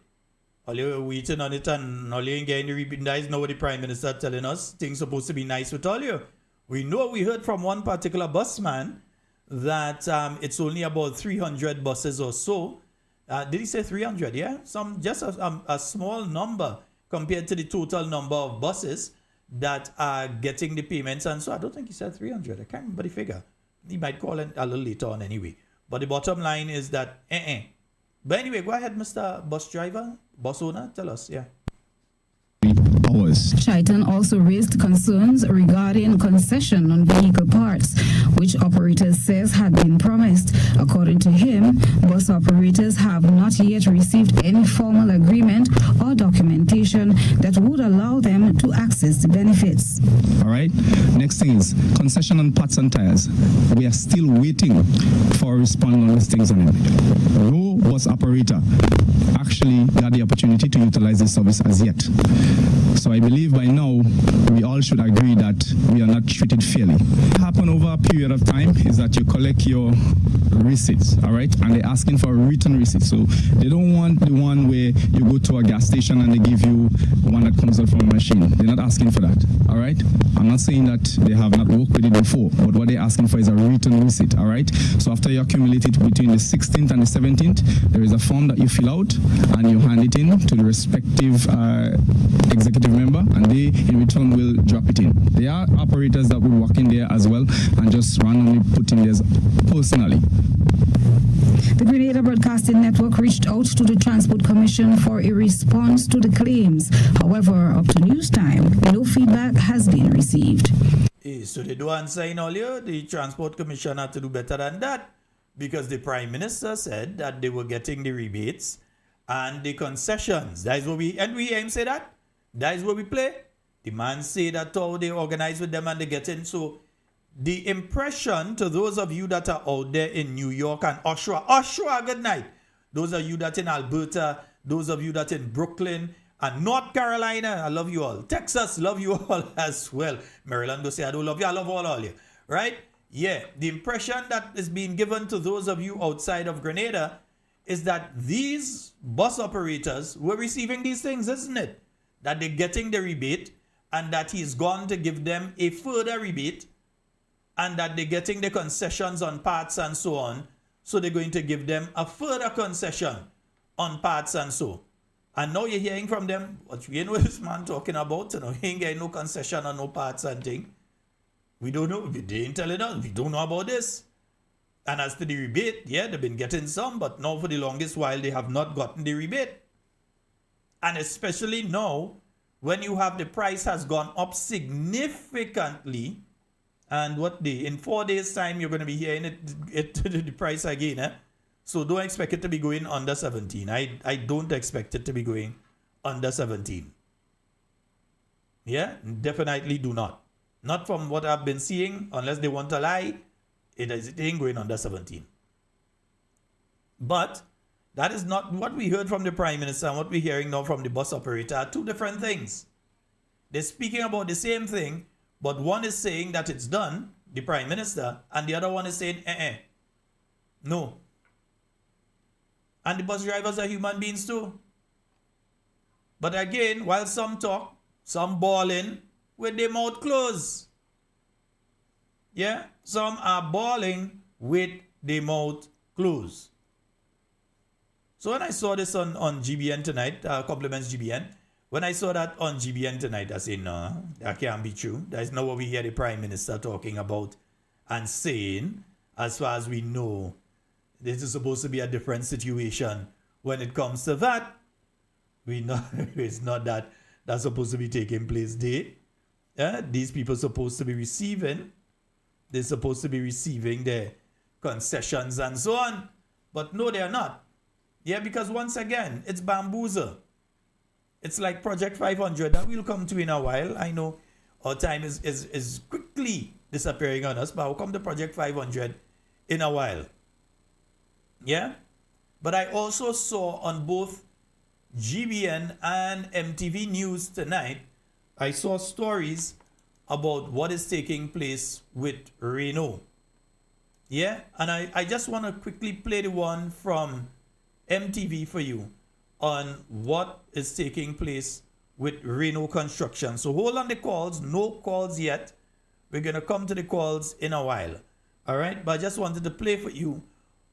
All you're waiting on it and all you ain't getting the rebate? That is not what the Prime Minister telling us. Things supposed to be nice with all you. We know, we heard from one particular busman that it's only about 300 buses or so. Did he say 300? Yeah, just a small number compared to the total number of buses that are getting the payments. And so I don't think he said 300. I can't remember the figure. He might call it a little later on anyway. But the bottom line is that, But anyway, go ahead, Mr. Bus Driver, bus owner, tell us, yeah. Hours. Chaitan also raised concerns regarding concession on vehicle parts, which operators says had been promised. According to him, bus operators have not yet received any formal agreement or documentation that would allow them to access the benefits. All right. Next thing is concession on parts and tires. We are still waiting for a response on these things on it. No bus operator actually got the opportunity to utilize this service as yet. So I believe by now we all should agree that we are not treated fairly. What happens over a period of time is that you collect your receipts, all right, and they're asking for a written receipt. So they don't want the one where you go to a gas station and they give you one that comes out from a machine. They're not asking for that, all right. I'm not saying that they have not worked with it before, but what they're asking for is a written receipt, all right. So after you accumulate it between the 16th and the 17th, there is a form that you fill out and you hand it in to the respective executive member, and they in return will drop it in. There are operators that will walk in there as well and just randomly put in theirs personally. The Grenada Broadcasting Network reached out to the Transport Commission for a response to the claims. However, up to news time, no feedback has been received. So they do answer in all year. The Transport Commission had to do better than that, because the Prime Minister said that they were getting the rebates and the concessions. That is what we aim say that. That is what we play. The man say that how they organize with them and they get in. So the impression to those of you that are out there in New York and Oshawa, good night. Those of you that in Alberta, those of you that in Brooklyn and North Carolina, I love you all. Texas, love you all as well. Maryland, don't say I don't love you, I love all of you. Right? Yeah, the impression that is being given to those of you outside of Grenada is that these bus operators were receiving these things, isn't it? That they're getting the rebate and that he's gone to give them a further rebate and that they're getting the concessions on parts and so on. So they're going to give them a further concession on parts and so. And now you're hearing from them, what you know this man talking about, you know, he ain't getting no concession on no parts and thing. We don't know, they ain't telling us, we don't know about this. And as to the rebate, yeah, they've been getting some, but now for the longest while they have not gotten the rebate. And especially now, when you have the price has gone up significantly, and in 4 days' time, you're going to be hearing the price again. Eh? So don't expect it to be going under 17. I don't expect it to be going under 17. Yeah, definitely do not. Not from what I've been seeing, unless they want to lie, it ain't going under 17. But that is not what we heard from the Prime Minister and what we're hearing now from the bus operator are two different things. They're speaking about the same thing, but one is saying that it's done, the Prime Minister, and the other one is saying, no. And the bus drivers are human beings too. But again, while some talk, some bawling with their mouth closed. Yeah, some are bawling with their mouth closed. So when I saw this on GBN tonight, compliments GBN, when I saw that on GBN tonight, I said, no, that can't be true. That is not what we hear the Prime Minister talking about and saying. As far as we know, this is supposed to be a different situation when it comes to that. We know it's not that that's supposed to be taking place there. These people supposed to be receiving. They're supposed to be receiving their concessions and so on. But no, they're not. Yeah, because once again, it's bamboozle. It's like Project 500 that we'll come to in a while. I know our time is quickly disappearing on us, but I'll come to Project 500 in a while. Yeah? But I also saw on both GBN and MTV News tonight, I saw stories about what is taking place with Reno. Yeah? And I just want to quickly play the one from MTV for you on what is taking place with Reno Construction. So hold on the calls. No calls yet. We're going to come to the calls in a while. All right? But I just wanted to play for you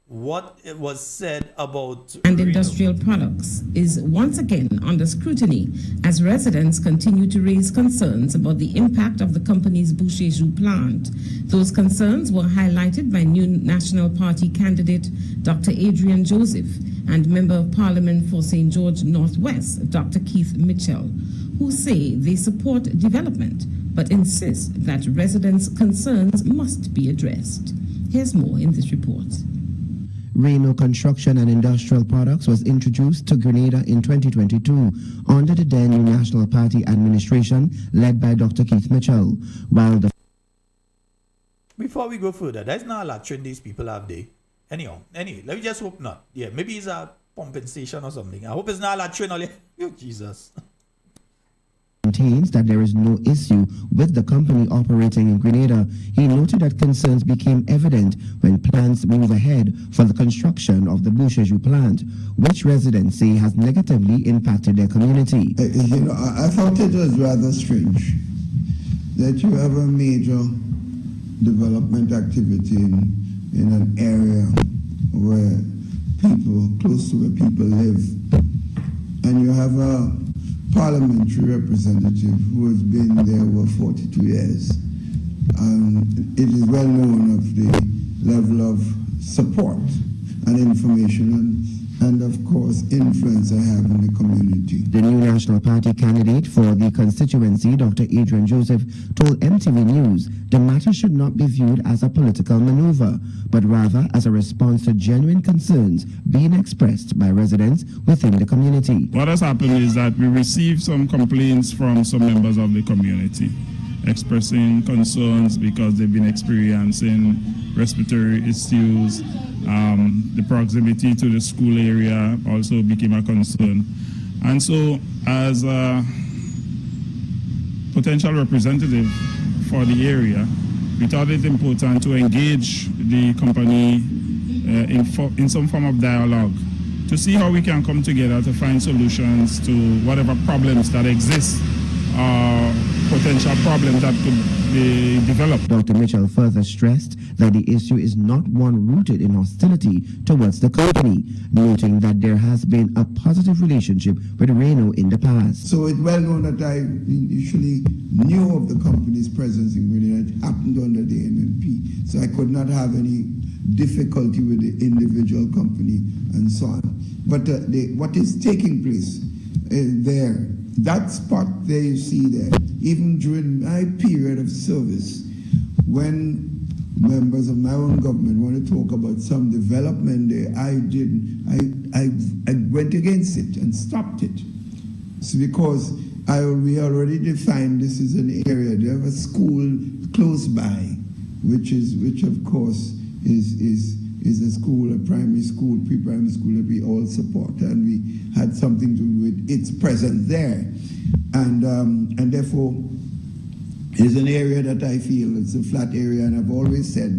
what it was said about and Reno. Industrial Products is once again under scrutiny as residents continue to raise concerns about the impact of the company's Boucher-Joux plant. Those concerns were highlighted by new National Party candidate Dr. Adrian Joseph and Member of Parliament for St. George Northwest, Dr. Keith Mitchell, who say they support development but insist that residents' concerns must be addressed. Here's more in this report. Reno Construction and Industrial Products was introduced to Grenada in 2022 under the then new National Party administration led by Dr. Keith Mitchell. While the Before we go further, there's not a latrine these people have there. Anyway, let me just hope not. Yeah, maybe it's a pumping station or something. I hope it's not a latrine only. Oh, Jesus. maintains that there is no issue with the company operating in Grenada. He noted that concerns became evident when plans move ahead for the construction of the Boucher-Joux plant, which residents say has negatively impacted their community. I thought it was rather strange that you have a major development activity in an area where close to where people live, and you have a parliamentary representative who has been there over 42 years. It is well known of the level of support and information and of course influence I have in the community. The new National Party candidate for the constituency, Dr. Adrian Joseph, told MTV News the matter should not be viewed as a political maneuver, but rather as a response to genuine concerns being expressed by residents within the community. What has happened is that we received some complaints from some members of the community expressing concerns because they've been experiencing respiratory issues. The proximity to the school area also became a concern. And so as a potential representative for the area, we thought it important to engage the company in some form of dialogue to see how we can come together to find solutions to whatever problems that exist, potential problems that could be developed. Dr. Mitchell further stressed that the issue is not one rooted in hostility towards the company, noting that there has been a positive relationship with Reno in the past. So it's well known that I usually knew of the company's presence in Grenada. It happened under the NNP, so I could not have any difficulty with the individual company and so on. But what is taking place there, that spot there you see there, even during my period of service, when members of my own government want to talk about some development there, I went against it and stopped it. It's because we already defined this as an area. They have a school close by, which of course is a school, a primary school, pre-primary school that we all support, and we had something to do with its presence there, and therefore it is an area that I feel it's a flat area, and I've always said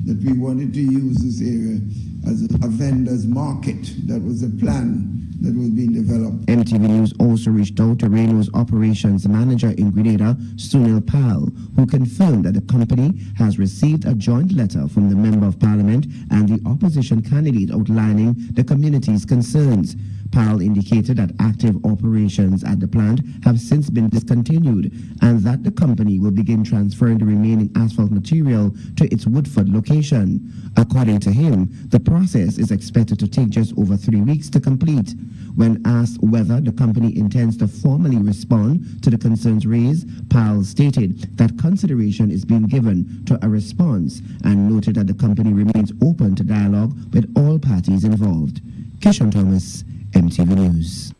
that we wanted to use this area as a vendor's market. That was a plan that was being developed. MTV News also reached out to Reno's operations manager in Grenada, Sunil Pal, who confirmed that the company has received a joint letter from the Member of Parliament and the opposition candidate outlining the community's concerns. PAL indicated that active operations at the plant have since been discontinued and that the company will begin transferring the remaining asphalt material to its Woodford location. According to him, the process is expected to take just over 3 weeks to complete. When asked whether the company intends to formally respond to the concerns raised, PAL stated that consideration is being given to a response and noted that the company remains open to dialogue with all parties involved. Kishon Thomas, MTV News.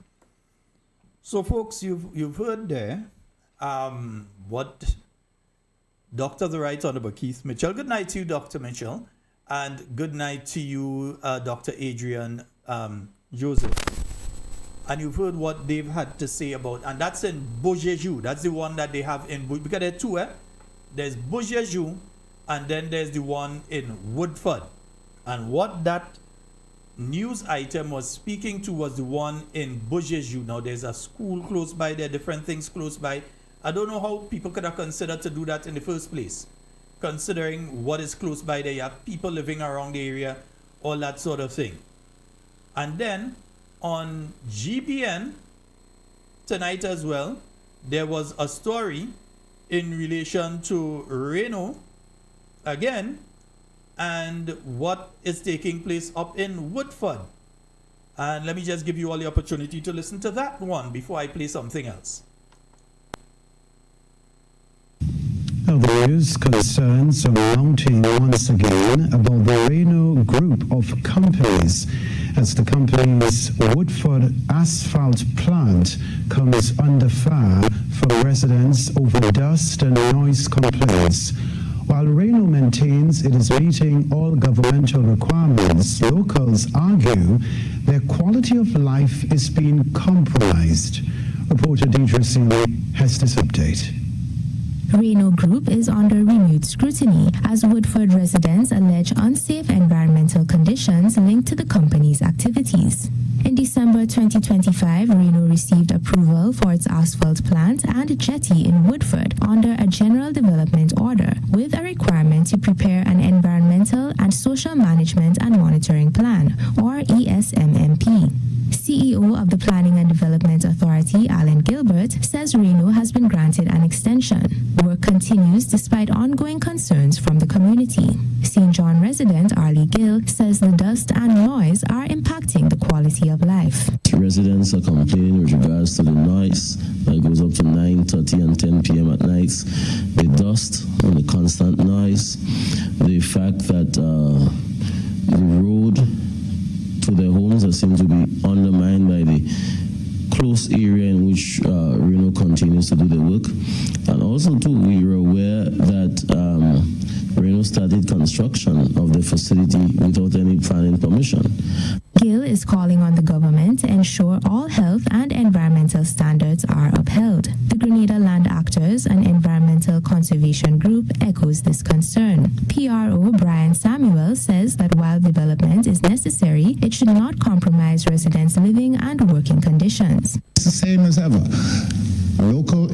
So, folks, you've heard there what Dr. the Right Honorable Keith Mitchell. Good night to you, Dr. Mitchell, and good night to you, Dr. Adrian Joseph. And you've heard what they've had to say about, and that's in Beaujeu. That's the one that they have in, because there are two, There's Beaujeu, and then there's the one in Woodford. And what that news item was speaking to was the one in Beaujeu. Now, there's a school close by, there are different things close by. I don't know how people could have considered to do that in the first place, considering what is close by there. You have people living around the area, all that sort of thing. And then on GBN tonight as well, there was a story in relation to Reno again and what is taking place up in Woodford. And let me just give you all the opportunity to listen to that one before I play something else. Now, the news concerns are mounting once again about the Reno group of companies as the company's Woodford asphalt plant comes under fire from residents over dust and noise complaints. While Reno maintains it is meeting all governmental requirements, locals argue their quality of life is being compromised. Reporter Deidre Seeley has this update. Reno Group is under renewed scrutiny as Woodford residents allege unsafe environmental conditions linked to the company's activities. In December 2025, Reno received approval for its asphalt plant and jetty in Woodford under a General Development Order with a requirement to prepare an Environmental and Social Management and Monitoring Plan, or ESMMP. CEO of the Planning and Development Authority, Alan Gilbert, says Reno has been granted an extension. Work continues despite ongoing concerns from the community. St. John resident Arlie Gill says the dust and noise are impacting the quality of life. Residents are complaining with regards to the noise that goes up to 9:30 and 10 p.m. at nights, the dust and the constant noise, the fact that the road to their homes that seem to be undermined by the close area in which Reno continues to do the work. And also, too, we were aware that Reno started construction of the facility without any planning permission. Gill is calling on the government to ensure all health and environmental standards are upheld. The Grenada Land Actors and Environmental Conservation Group echoes this concern. PRO Brian Samuel says that while development is necessary, it should not compromise residents' living and working conditions. It's the same as ever. Local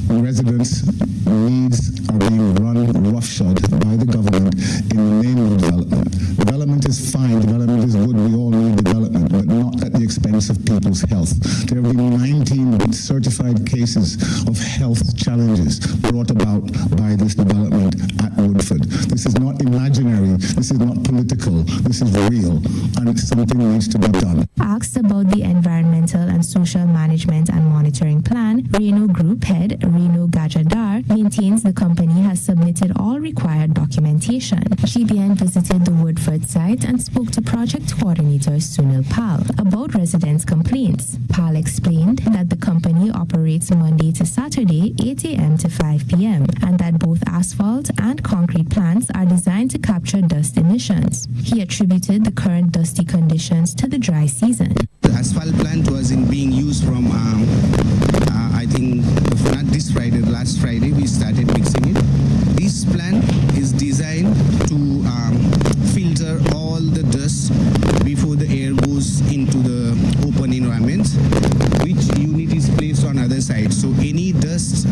residents' needs are being run roughshod by the government in the name of development. Development is fine, development is good, we all need development, but not at the expense of people's health. There have been 19 certified cases of health challenges brought about by this development at Woodford. This is not imaginary, this is not political, this is real, and something needs to be done. Asked about the Environmental and Social Management and Monitoring Plan, Reno Group head Reno Gajadar maintains the company has submitted all required documentation. GBN visited the Woodford site and spoke to project coordinator Sunil Pal about residents' complaints. Pal explained that the company operates Monday to Saturday, 8 a.m. to 5 p.m., and that both asphalt and concrete plants are designed to capture dust emissions. He attributed the current dusty conditions to the dry season. The asphalt plant was being used from, I think, not this Friday, last Friday, we started mixing it. This plant is designed to filter all the dust before the air goes into the open environment, which unit is placed on other side. So any dust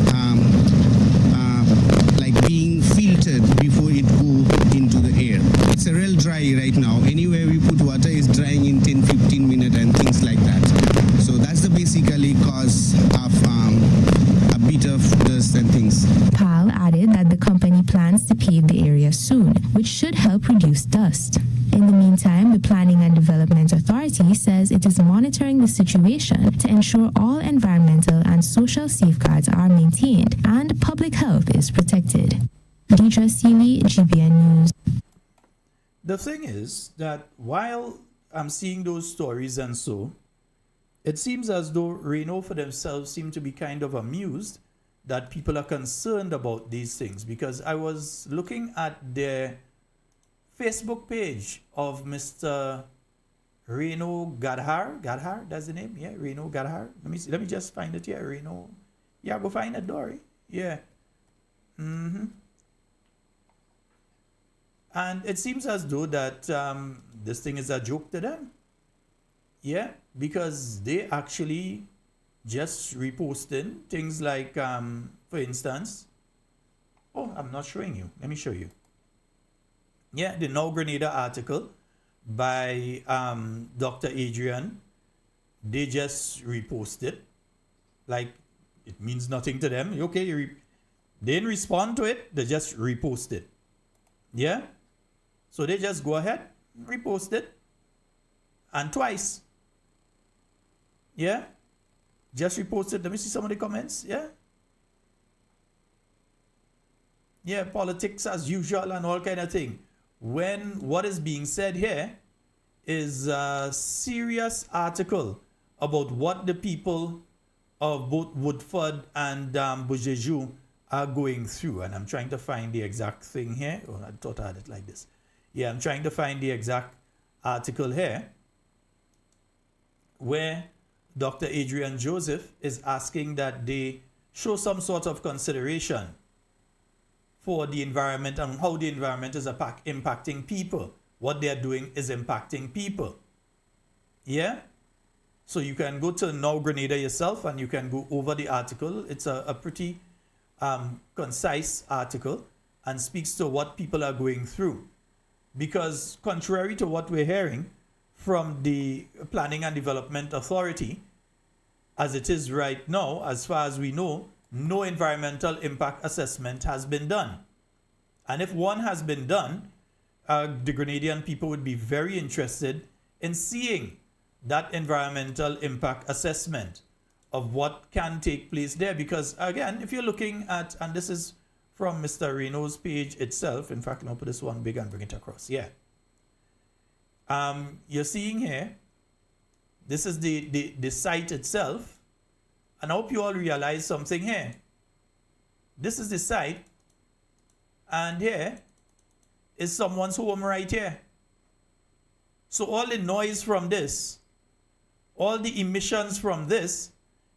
like being filtered before it go into the air. It's a real dry right now. Anywhere we put water is drying in 10-15 minutes and things like that. added that the company plans to pave the area soon, which should help reduce dust. In the meantime, the Planning and Development Authority says it is monitoring the situation to ensure all environmental and social safeguards are maintained and public health is protected. Deidre Seeley, GBN News. The thing is that while I'm seeing those stories and so, it seems as though Reno for themselves seem to be kind of amused that people are concerned about these things, because I was looking at their Facebook page of Mr. Reno Gadhar. Gadhar, that's the name? Yeah, Reno Gadhar. Let me just find it here. Reno. Yeah, go find it, Dory. Yeah. And it seems as though that this thing is a joke to them. Yeah, because they actually just reposting things like, for instance, oh, I'm not showing you. Let me show you. Yeah, the Now Grenada article by Dr. Adrian, they just reposted. Like, it means nothing to them. Okay, they didn't respond to it, they just repost it. Yeah? So they just go ahead, repost it, and twice. Yeah? Just repost it. Let me see some of the comments. Yeah? Yeah, politics as usual and all kind of thing. When what is being said here is a serious article about what the people of both Woodford and Bujeju are going through. And I'm trying to find the exact thing here. Oh, I thought I had it like this. Yeah, I'm trying to find the exact article here where Dr. Adrian Joseph is asking that they show some sort of consideration for the environment and how the environment is impacting people. What they are doing is impacting people. Yeah? So you can go to Now Grenada yourself and you can go over the article. It's a pretty concise article and speaks to what people are going through. Because contrary to what we're hearing from the Planning and Development Authority, as it is right now, as far as we know, no environmental impact assessment has been done. And if one has been done, the Grenadian people would be very interested in seeing that environmental impact assessment of what can take place there. Because again, if you're looking at, and this is from Mr. Reno's page itself, in fact, I'll put this one big and bring it across. Yeah. You're seeing here, this is the site itself. And I hope you all realize something here. This is the site, and here is someone's home right here. So all the noise from this, all the emissions from this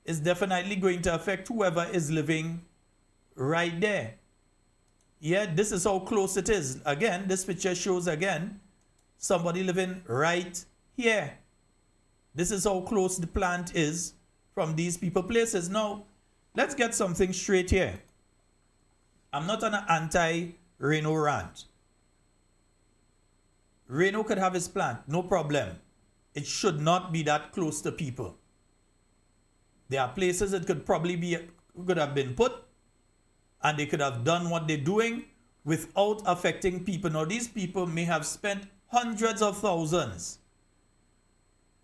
is definitely going to affect whoever is living right there. Yeah, this is how close it is. Again, this picture shows again somebody living right here. This is how close the plant is from these people places. Now, let's get something straight here. I'm not on an anti-Reno rant. Reno could have his plant, no problem. It should not be that close to people. There are places it could have been put, and they could have done what they're doing without affecting people. Now, these people may have spent hundreds of thousands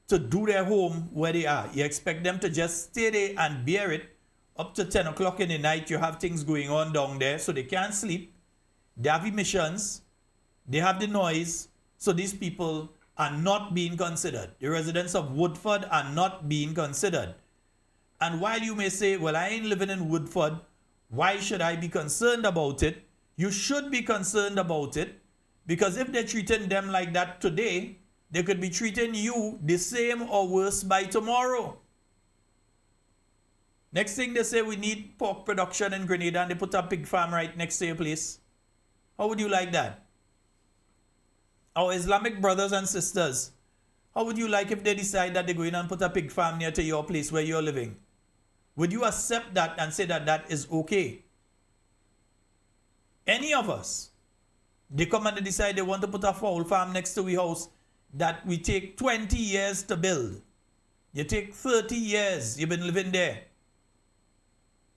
to do their home where they are. You expect them to just stay there and bear it up to 10 o'clock in the night. You have things going on down there, so they can't sleep. They have emissions. They have the noise. So these people are not being considered. The residents of Woodford are not being considered. And while you may say, well, I ain't living in Woodford, why should I be concerned about it? You should be concerned about it, because if they're treating them like that today, they could be treating you the same or worse by tomorrow. Next thing they say, we need pork production in Grenada, and they put a pig farm right next to your place. How would you like that? Our Islamic brothers and sisters, how would you like if they decide that they go in and put a pig farm near to your place where you're living? Would you accept that and say that that is okay? Any of us, they come and they decide they want to put a fowl farm next to your house that we take 20 years to build. You take 30 years, you've been living there.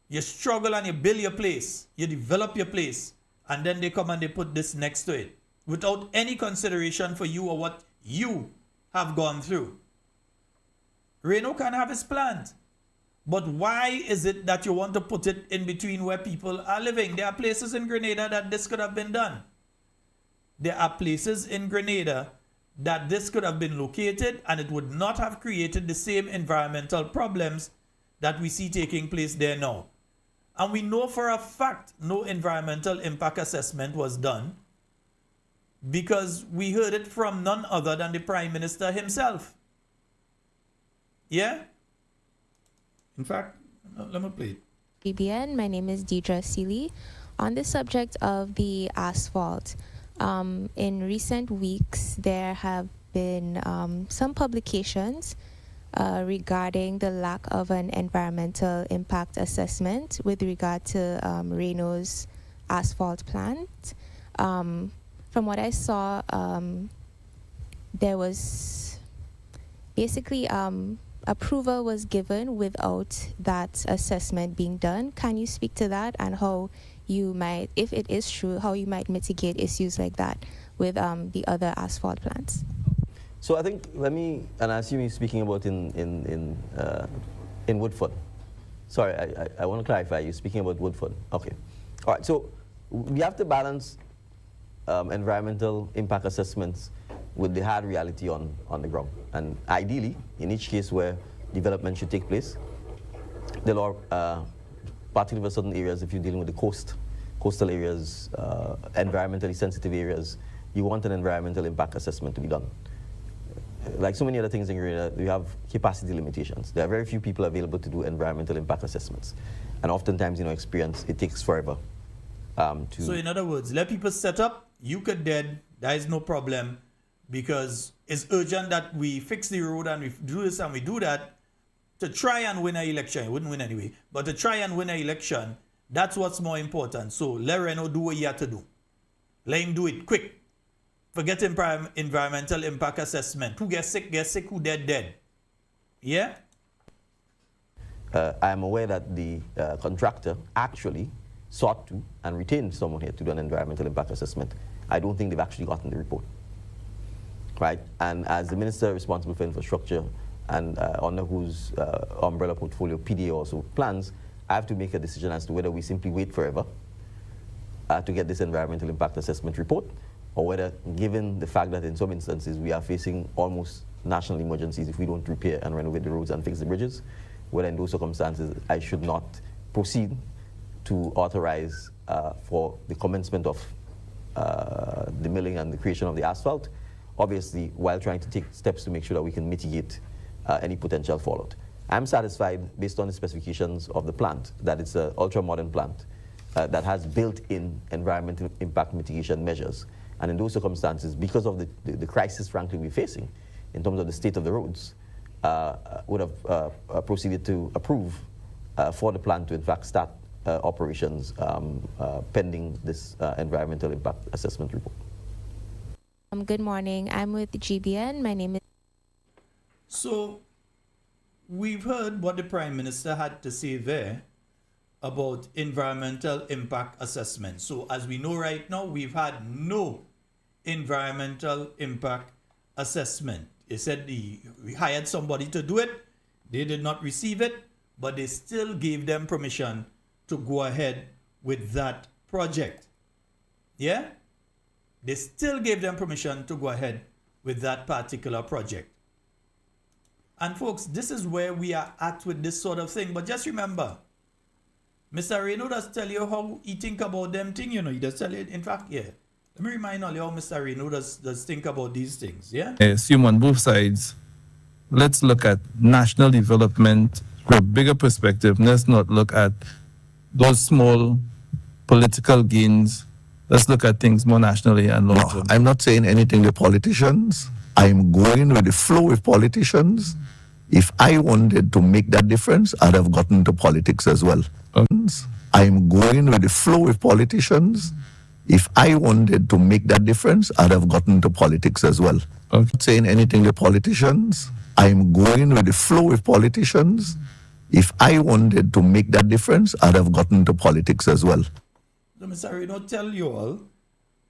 You struggle and you build your place, you develop your place, and then they come and they put this next to it without any consideration for you or what you have gone through. Reno can have his plant, but why is it that you want to put it in between where people are living? There are places in Grenada that this could have been done. There are places in Grenada that this could have been located and it would not have created the same environmental problems that we see taking place there now. And we know for a fact no environmental impact assessment was done because we heard it from none other than the Prime Minister himself. Yeah? In fact, let me play it. GBN, my name is Deidre Seeley. On the subject of the asphalt, in recent weeks there have been some publications regarding the lack of an environmental impact assessment with regard to Reno's asphalt plant. From what I saw, there was basically approval was given without that assessment being done. Can you speak to that and how you might, if it is true, how you might mitigate issues like that with the other asphalt plants? So I think, and I assume you're speaking about in Woodford. Sorry, I want to clarify, you're speaking about Woodford. Okay. All right, so we have to balance environmental impact assessments with the hard reality on the ground. And ideally, in each case where development should take place, the law, particularly for certain areas, if you're dealing with the coastal areas, environmentally sensitive areas, you want an environmental impact assessment to be done. Like so many other things in Grenada, we have capacity limitations. There are very few people available to do environmental impact assessments. And oftentimes, experience, it takes forever to... So in other words, let people set up, you could dead, there is no problem, because it's urgent that we fix the road and we do this and we do that to try and win an election. You wouldn't win anyway, but to try and win an election, that's what's more important. So let Reno do what he had to do. Let him do it quick. Forget environmental impact assessment. Who gets sick, who dead. Yeah? I am aware that the contractor actually sought to and retained someone here to do an environmental impact assessment. I don't think they've actually gotten the report. Right? And as the minister responsible for infrastructure and under whose umbrella portfolio PDA also plans, I have to make a decision as to whether we simply wait forever to get this environmental impact assessment report, or whether, given the fact that in some instances we are facing almost national emergencies if we don't repair and renovate the roads and fix the bridges, whether in those circumstances I should not proceed to authorize for the commencement of the milling and the creation of the asphalt, obviously while trying to take steps to make sure that we can mitigate any potential fallout. I'm satisfied, based on the specifications of the plant, that it's an ultra-modern plant that has built-in environmental impact mitigation measures. And in those circumstances, because of the crisis, frankly, we're facing in terms of the state of the roads, would have proceeded to approve for the plant to, in fact, start operations pending this environmental impact assessment report. Good morning. I'm with GBN. My name is... So, we've heard what the Prime Minister had to say there about environmental impact assessment. So as we know right now, we've had no environmental impact assessment. They said we hired somebody to do it. They did not receive it, but they still gave them permission to go ahead with that project. Yeah? They still gave them permission to go ahead with that particular project. And folks, this is where we are at with this sort of thing. But just remember, Mr. Reno does tell you how he think about them things, He does tell you, in fact, yeah. Let me remind all you how Mr. Reno does think about these things, yeah? I assume on both sides, let's look at national development from a bigger perspective. Let's not look at those small political gains. Let's look at things more nationally and long term. I'm not saying anything to politicians. I'm going with the flow with politicians. If I wanted to make that difference, I'd have gotten into politics as well. I'm going with the flow with politicians. If I wanted to make that difference, I'd have gotten into politics as well. I'm not saying anything to politicians. I'm going with the flow with politicians. If I wanted to make that difference, I'd have gotten into politics as well. So Mr. Reno tell you all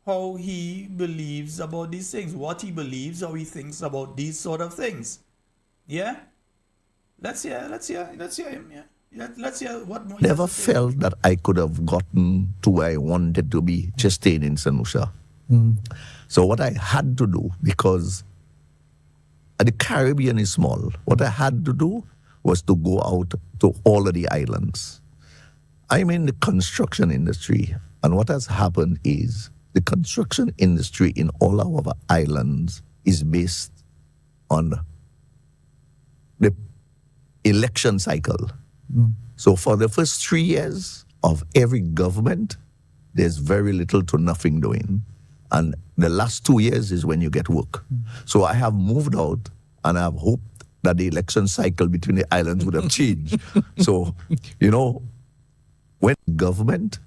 how he believes about these things, what he believes, how he thinks about these sort of things. Yeah? Let's hear him, yeah. Let's hear what more. Never felt that I could have gotten to where I wanted to be just staying in St. Lucia. So what I had to do, because the Caribbean is small, what I had to do was to go out to all of the islands. I'm in the construction industry, and what has happened is the construction industry in all our islands is based on the election cycle. So for the first 3 years of every government, there's very little to nothing doing. And the last 2 years is when you get work. So I have moved out, and I have hoped that the election cycle between the islands would have changed. So, you know, when government,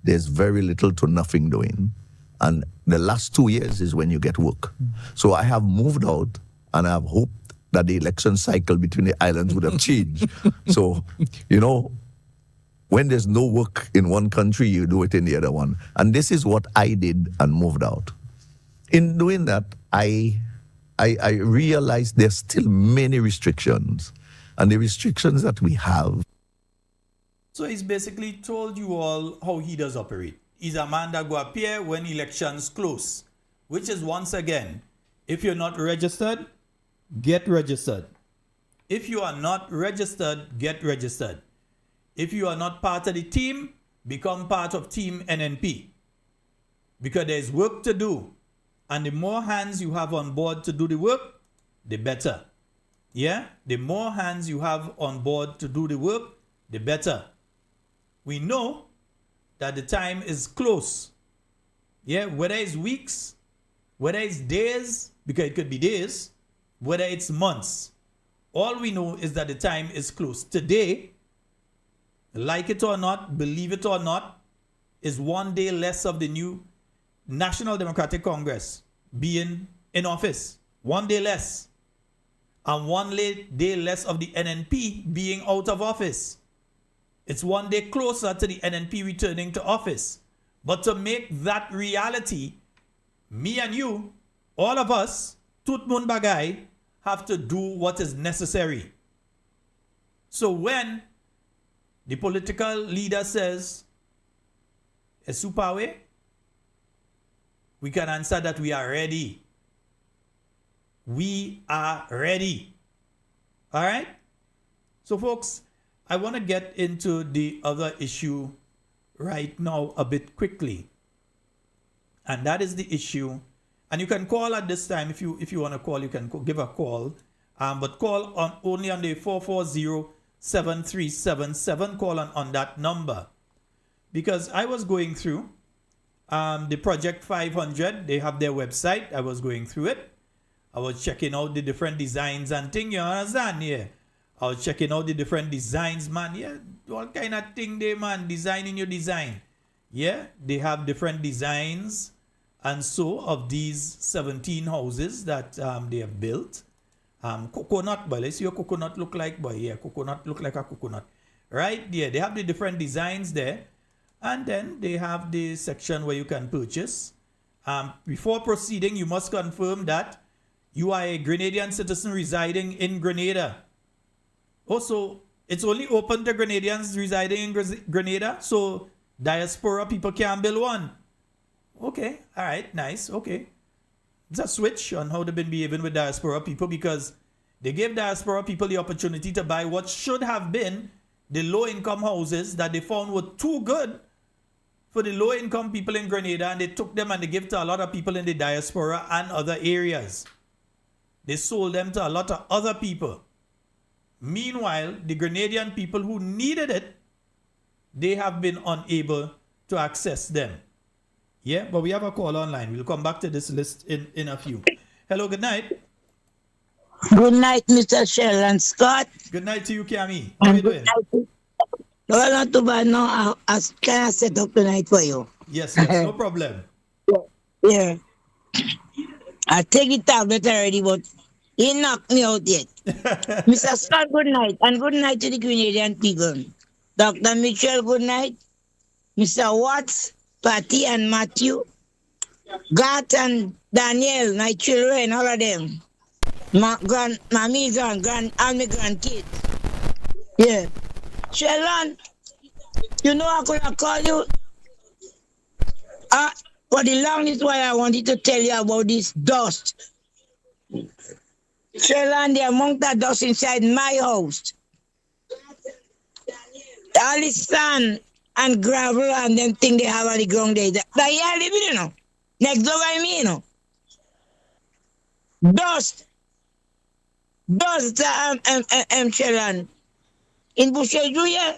there's very little to nothing doing. And the last 2 years is when you get work. So I have moved out, and I have hoped that the election cycle between the islands would have changed. So, you know, when there's no work in one country, you do it in the other one. And this is what I did and moved out. In doing that, I realized there's still many restrictions. And the restrictions that we have. So he's basically told you all how he does operate. He's a man that go appear when elections close, which is, once again, if you're not registered, get registered. If you are not registered, get registered. If you are not part of the team, become part of Team NNP. Because there's work to do. And the more hands you have on board to do the work, the better. Yeah? The more hands you have on board to do the work, the better. We know that the time is close. Yeah? Whether it's weeks, whether it's days, because it could be days, whether it's months. All we know is that the time is close. Today, like it or not, believe it or not, is 1 day less of the new National Democratic Congress being in office. 1 day less. And 1 day less of the NNP being out of office. It's 1 day closer to the NNP returning to office. But to make that reality, me and you, all of us, Tut Mun Bagay, have to do what is necessary. So when the political leader says, Esupawe, we can answer that we are ready. We are ready. All right? So folks, I want to get into the other issue right now a bit quickly. And that is the issue. And you can call at this time. If you want to call, you can give a call. But call only on the 440-7377. Call on that number. Because I was going through the Project 500. They have their website. I was going through it. I was checking out the different designs and things. You understand? Yeah. I was checking out the different designs, man. Yeah. All kind of thing there, man. Designing your design. Yeah. They have different designs. And so, of these 17 houses that they have built, coconut, boy, let's see what coconut look like, boy. Yeah, coconut look like a coconut. Right? Yeah, they have the different designs there. And then they have the section where you can purchase. Before proceeding, you must confirm that you are a Grenadian citizen residing in Grenada. Also, it's only open to Grenadians residing in Grenada, so diaspora people can build one. Okay, all right, nice, okay. It's a switch on how they've been behaving with diaspora people, because they gave diaspora people the opportunity to buy what should have been the low-income houses that they found were too good for the low-income people in Grenada, and they took them and they gave to a lot of people in the diaspora and other areas. They sold them to a lot of other people. Meanwhile, the Grenadian people who needed it, they have been unable to access them. Yeah, but we have a call online. We'll come back to this list in a few. Hello, good night. Good night, Mr. Sheldon Scott. Good night to you, Kami. How are you doing? No, not too bad. No, I can set up tonight for you. Yes, no problem. Yeah. I take the tablet already, but He knocked me out yet. Mr. Scott, good night. And good night to the Grenadian people. Dr. Mitchell, good night. Mr. Watts, Patty and Matthew. Gat and Daniel, my children, all of them. My mommies and my grandkids. Yeah. Sheldon, you know I could have called you. For the longest while I wanted to tell you about this dust. Sheldon, the amount that dust inside my house. All the sand and gravel and them thing they have on the ground there. That here living, you know. Next door by me, you know. Dust. Sheldon. In Busheju, yeah.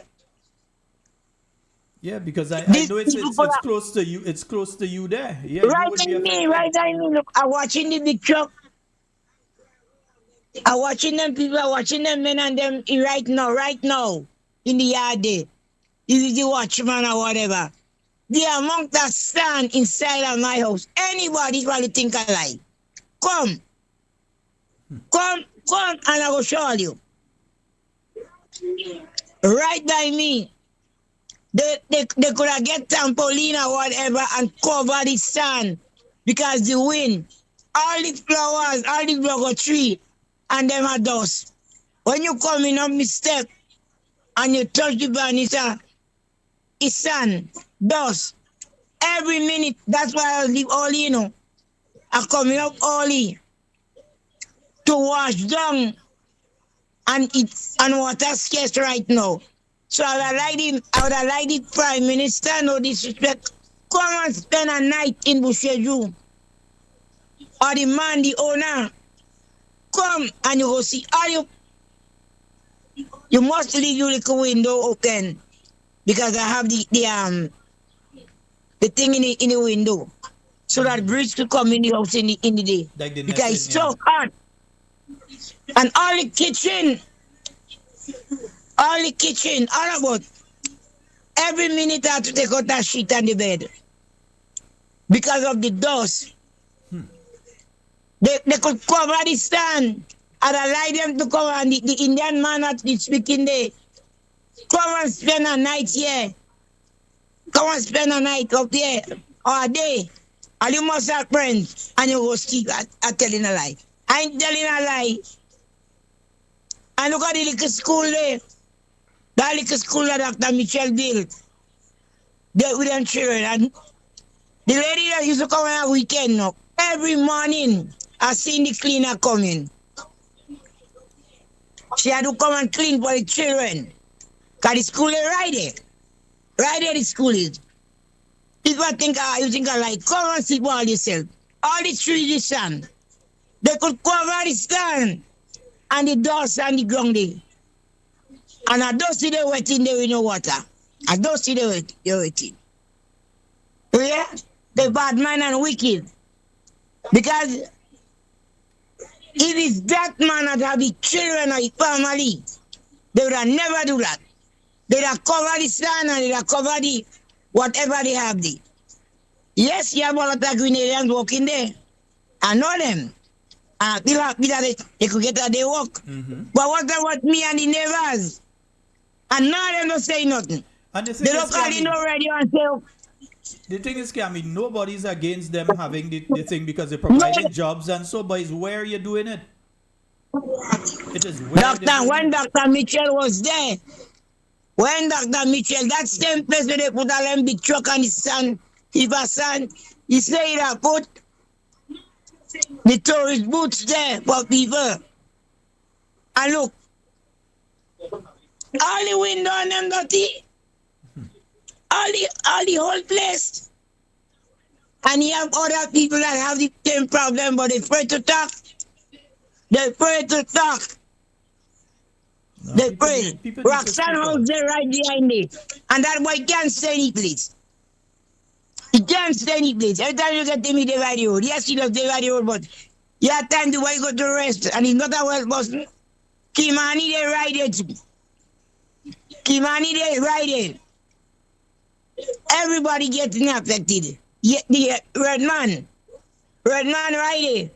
Yeah, because I know it's close to you. It's close to you there. Yeah, right in me. Look, I'm watching the big truck. I'm watching them people, I'm watching them men and them right now, in the yard there. Is the watchman or whatever. The amount that stand inside of my house, anybody probably think I lie. Come, and I will show you. Right by me. They could have get trampoline or whatever and cover the sand because the wind, all the flowers, all the rubber tree, and them are dust. When you come in up my step and you touch the van, it's sand, dust. Every minute, that's why I leave early, you know. I coming up early to wash down and water scarce right now. So I would have liked the Prime Minister, no disrespect, come and spend a night in Busheju. Or the man, the owner, come and you go see all you must leave your little window open because I have the thing in the window so that breeze could come in the house in the day. Like because it's so hot. And all the kitchen, all about every minute I have to take out that sheet on the bed because of the dust. They could cover the stand and allow them to come and the Indian man that is speaking there. Come and spend a night here. Come and spend a night up here or a day. And you must have friends and you go speak at telling a lie. I ain't telling a lie. And look at the little school there. That little school that Dr. Mitchell built. There with them children. And the lady that used to come on a weekend now, every morning I seen the cleaner coming. She had to come and clean for the children. Because the school is right there. Right there the school is. People think you think I like, come and see all yourself. All the trees is sand. They could cover the stand and the dust and the ground there. And I don't see the wetting there with no water. I don't see the wetting. Yeah? The bad man and wicked. Because if it's that man that have the children or the family, they would have never do that. They would have covered the sand and they would have covered the whatever they have there. Yes, you have a lot of Grenadians working there. I know them. They could get a day work. But what about me and the neighbors? And now they don't say nothing. And they don't call in no radio and say, the thing is, Cammy, nobody's against them having the thing because they provided jobs and so, but it's where you're doing it. It is where when Dr. Mitchell was there, that same place where they put a them big truck on the sun, he said that put the tourist boots there for people. And look, all the window on them dirty. All the whole place. And you have other people that have the same problem, but they afraid to talk. They afraid to talk. They pray. Roxanne house there right behind it. And that boy can't stay any place. He can't stay any place. Every time you get him in the radio, yes, he loves the radio, but you have time to go to rest. And he's not a well person. Kimani, they ride it. Kimani, they ride it. Everybody getting affected. The red man right there.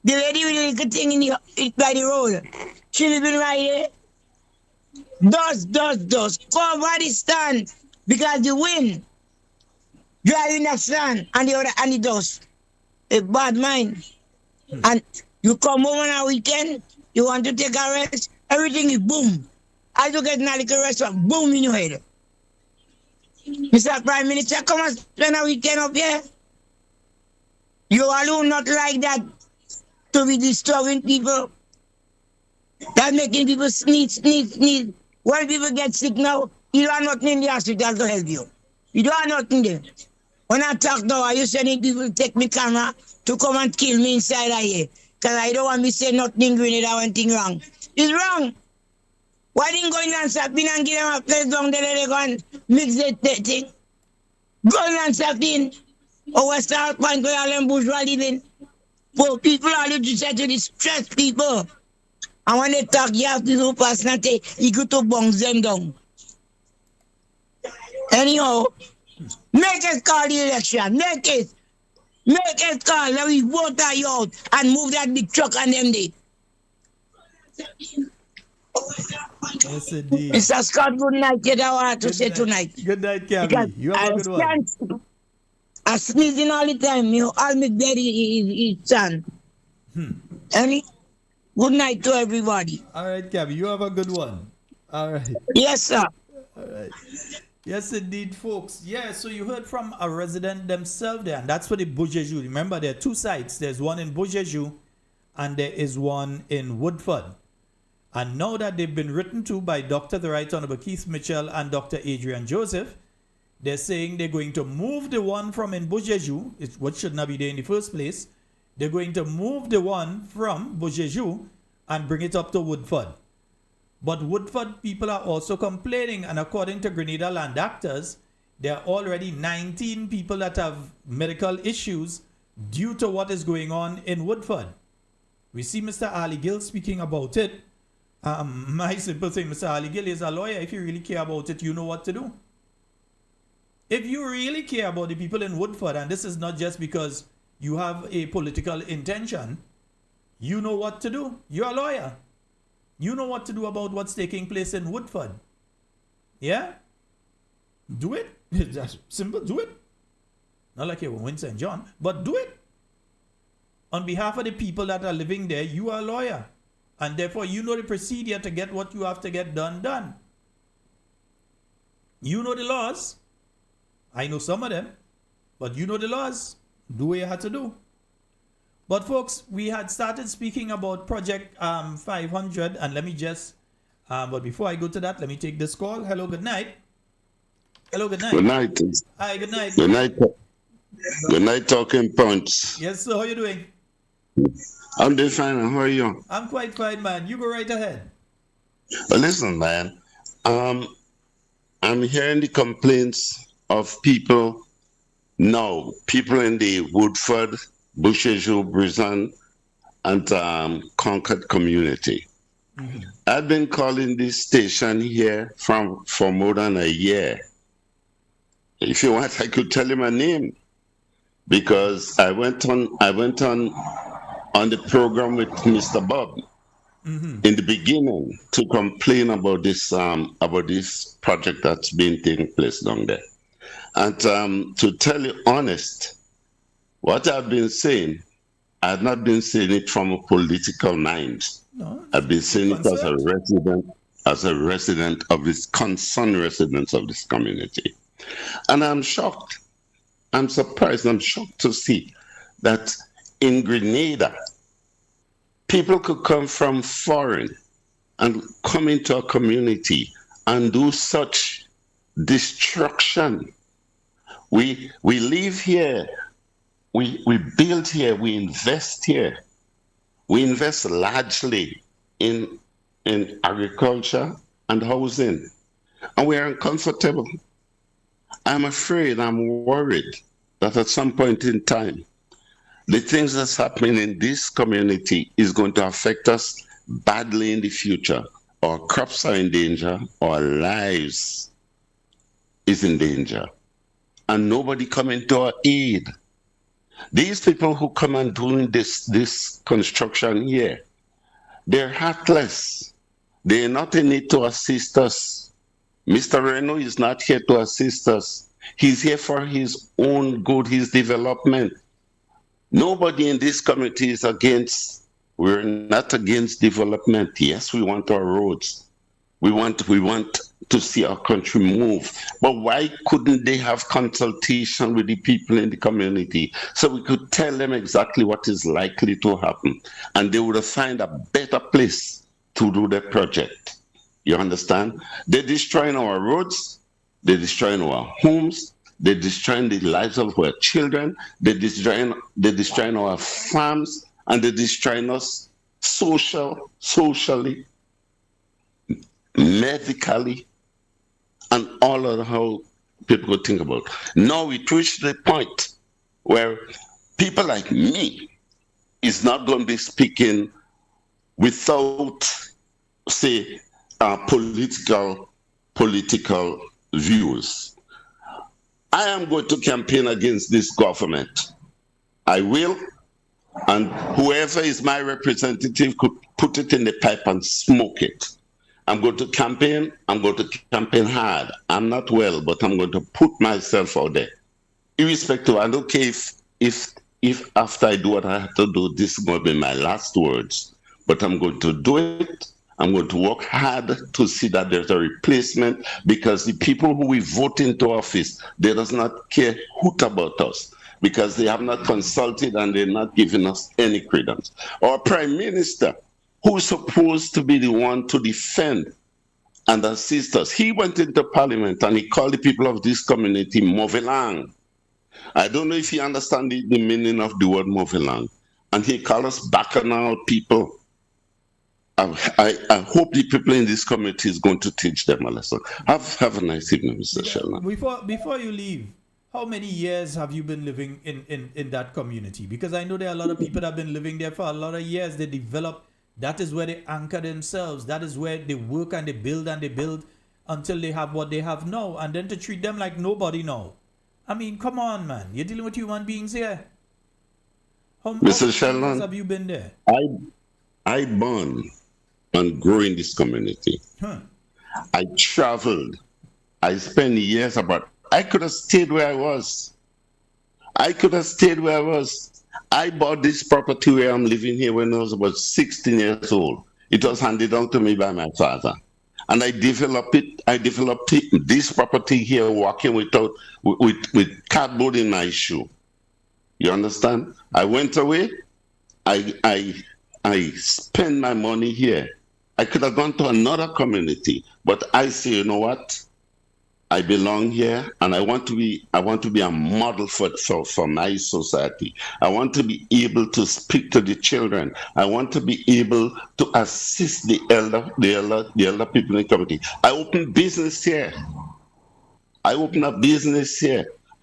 The lady with the little thing by the road. She living right there. Dust. Cover the stand because the wind driving the sun and the dust. A bad mind. And you come home on a weekend, you want to take a rest, everything is boom. As you get in a little restaurant, boom in your head. Mr. Prime Minister, come and spend a weekend up here. You alone not like that to be disturbing people. That making people sneeze. When people get sick now, you don't have nothing in the hospital to help you. You don't have nothing there. When I talk now, are you sending people to take me camera to come and kill me inside of here? Because I don't want me to say nothing in Grenada, one thing wrong. It's wrong. Why didn't go in and stop in and give them a place down there, they go and mix the thing? Go in and stop in. Or West South Point where all them bourgeois living. Poor people are to say to distress people. And when they talk, you have to do personality, you go to bounce them down. Anyhow, make it call the election. Make it call. Let me vote you out and move that big truck on them day. Yes, indeed. Mr. Scott, good night. Get I want to say tonight. Good night, Cabby. You have a good one. I sneezing all the time. You all make daddy is son. Any? Good night to everybody. All right, Cabby. You have a good one. All right. Yes, sir. All right. Yes, indeed, folks. Yeah, so you heard from a resident themselves there, and that's for the Bourgeois. Remember, there are two sites. There's one in Bourgeois, and there is one in Woodford. And now that they've been written to by Dr. the Right Honorable Keith Mitchell and Dr. Adrian Joseph, they're saying they're going to move the one from in Bourgeois, what should not be there in the first place. They're going to move the one from Bourgeois and bring it up to Woodford. But Woodford people are also complaining, and according to Grenada Land Actors, there are already 19 people that have medical issues due to what is going on in Woodford. We see Mr. Ali Gill speaking about it. My simple thing, Mr. Ali Gill is a lawyer. If you really care about it, you know what to do. If you really care about the people in Woodford, and this is not just because you have a political intention, you know what to do. You're a lawyer. You know what to do about what's taking place in Woodford. Yeah? Do it. It's just simple. Do it. Not like you're Win St. John, but do it. On behalf of the people that are living there, you are a lawyer. And therefore, you know the procedure to get what you have to get done. You know the laws. I know some of them. But you know the laws. Do what you had to do. But folks, we had started speaking about Project 500. And let me just, but before I go to that, let me take this call. Hello, good night. Hello, good night. Good night. Hi, good night. Good night. Good night, Talking Points. Yes, sir. How you doing? I'm doing fine. How are you? I'm quite fine, man. You go right ahead. Well, listen, man. I'm hearing the complaints of people now, people in the Woodford, Bourgeois, Brisbane, and Concord community. Mm-hmm. I've been calling this station here for more than a year. If you want, I could tell you my name, because I went on the program with Mr. Bob in the beginning to complain about this project that's been taking place down there. And to tell you honest, what I've been saying, I've not been saying it from a political mind. No, I've been saying it as a resident of this concerned residents of this community. And I'm shocked. I'm surprised. I'm shocked to see that in Grenada, people could come from foreign and come into a community and do such destruction. We live here. We build here. We invest here. We invest largely in agriculture and housing, and we are uncomfortable. I'm afraid, I'm worried that at some point in time, the things that's happening in this community is going to affect us badly in the future. Our crops are in danger, our lives is in danger, and nobody coming to our aid. These people who come and doing this construction here, they're heartless. They're not in it to assist us. Mr. Reno is not here to assist us. He's here for his own good, his development. Nobody in this community is against, we're not against development. Yes, we want our roads. We want to see our country move. But why couldn't they have consultation with the people in the community so we could tell them exactly what is likely to happen? And they would have found a better place to do their project. You understand? They're destroying our roads, they're destroying our homes, they're destroying the lives of our children, they're destroying our farms, and they're destroying us socially, medically, and all of how people could think about. Now we reached the point where people like me is not going to be speaking without, say, political views. I am going to campaign against this government. I will, and whoever is my representative could put it in the pipe and smoke it. I'm going to campaign hard. I'm not well, but I'm going to put myself out there. Irrespective, I don't care if after I do what I have to do, this is going to be my last words. But I'm going to do it. I'm going to work hard to see that there's a replacement, because the people who we vote into office, they does not care hoot about us, because they have not consulted and they're not giving us any credence. Our Prime Minister, who's supposed to be the one to defend and assist us, he went into Parliament and he called the people of this community Movelang. I don't know if he understands the meaning of the word Movelang. And he called us Bacchanal people. I hope the people in this community is going to teach them a lesson. Have a nice evening, Mr. Sheldon. Before you leave, how many years have you been living in that community? Because I know there are a lot of people that have been living there for a lot of years. They develop. That is where they anchor themselves. That is where they work and they build until they have what they have now. And then to treat them like nobody now. I mean, come on, man. You're dealing with human beings here. How Mr. Sheldon, years have you been there? I born and grew in this community. I traveled. I spent years abroad. I could have stayed where I was. I bought this property where I'm living here when I was about 16 years old. It was handed down to me by my father. And I developed this property here, walking with cardboard in my shoe. You understand? I went away. I spent my money here. I could have gone to another community, but I say, you know what? I belong here, and I want to be a model for my society. I want to be able to speak to the children. I want to be able to assist the elder people in the community. I opened business here.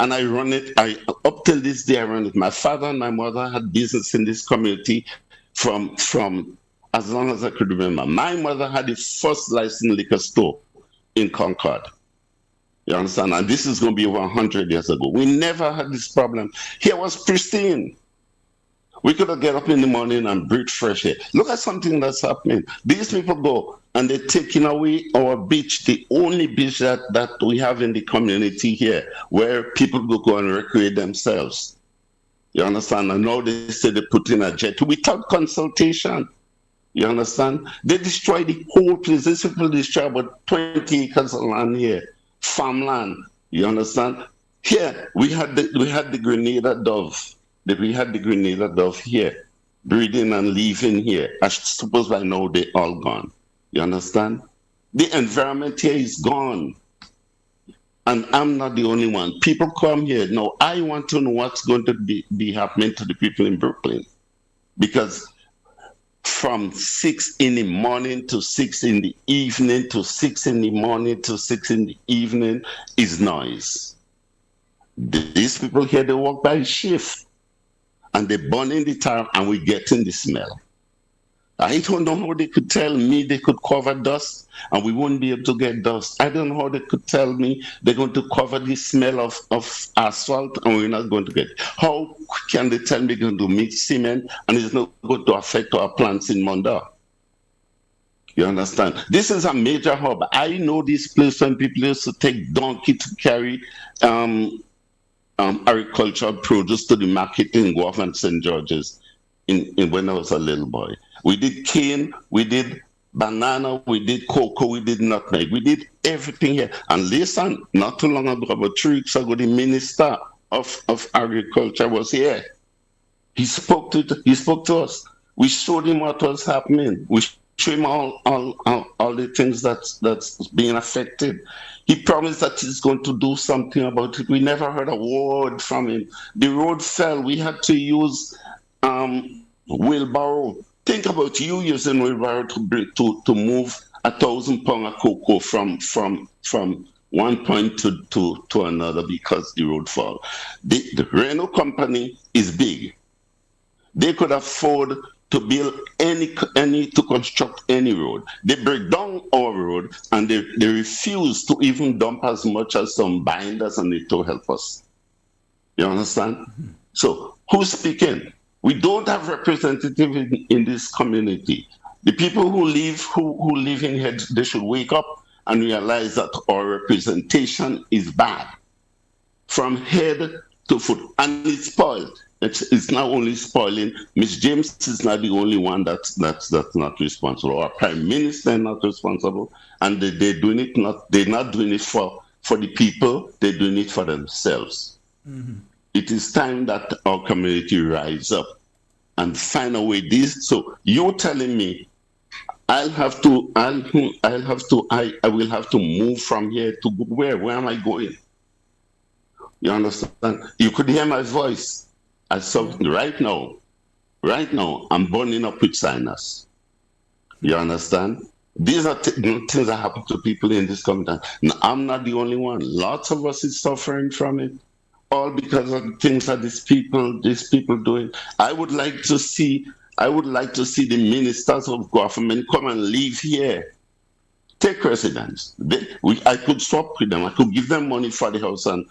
And I run it. Up till this day, I run it. My father and my mother had business in this community from as long as I could remember. My mother had the first licensed liquor store in Concord. You understand? And this is going to be over 100 years ago. We never had this problem. Here was pristine. We could have get up in the morning and breathe fresh air. Look at something that's happening. These people go and they're taking away our beach, the only beach that we have in the community here, where people go and recreate themselves. You understand? And now they say they put in a jet without consultation. You understand? They destroy the whole place. These people destroy about 20 acres of land here. Farmland, you understand? Here we had the Grenada dove. We had the Grenada dove here, breeding and living here. I suppose by now they're all gone. You understand? The environment here is gone. And I'm not the only one. People come here. Now I want to know what's going to be happening to the people in Brooklyn. Because from 6 in the morning to 6 in the evening to 6 in the morning to 6 in the evening is noise. These people here, they work by shift and they burn in the tar and we get in the smell. I don't know how they could tell me they could cover dust and we wouldn't be able to get dust. I don't know how they could tell me they're going to cover the smell of asphalt and we're not going to get it. How can they tell me they're going to mix cement and it's not going to affect our plants in Munda? You understand? This is a major hub. I know this place when people used to take donkey to carry agricultural produce to the market in Guelph and St. George's in when I was a little boy. We did cane, we did banana, we did cocoa, we did nutmeg, we did everything here. And listen, not too long ago, about 3 weeks ago, the Minister of Agriculture was here. He spoke to us. We showed him what was happening. We showed him all the things that's being affected. He promised that he's going to do something about it. We never heard a word from him. The road fell. We had to use wheelbarrow. Think about you using wheelbarrow to move 1,000 pounds of cocoa from one point to another because the road fell. The Renault company is big. They could afford to build to construct any road. They break down our road and they refuse to even dump as much as some binders and they to help us. You understand? So who's speaking? We don't have representative in this community. The people who live in here, they should wake up and realize that our representation is bad from head to foot, and it's spoiled. It's not only spoiling. Miss James is not the only one that's not responsible. Our Prime Minister is not responsible, and they're doing it they're not doing it for the people. They're doing it for themselves. Mm-hmm. It is time that our community rise up and find a way. So you're telling me I will have to move from here to where? Where am I going? You understand? You could hear my voice. Right now, I'm burning up with sinus. You understand? These are things that happen to people in this community. Now, I'm not the only one. Lots of us is suffering from it, all because of the things that these people doing. I would like to see the ministers of government come and live here. Take residence. I could swap with them. I could give them money for the house and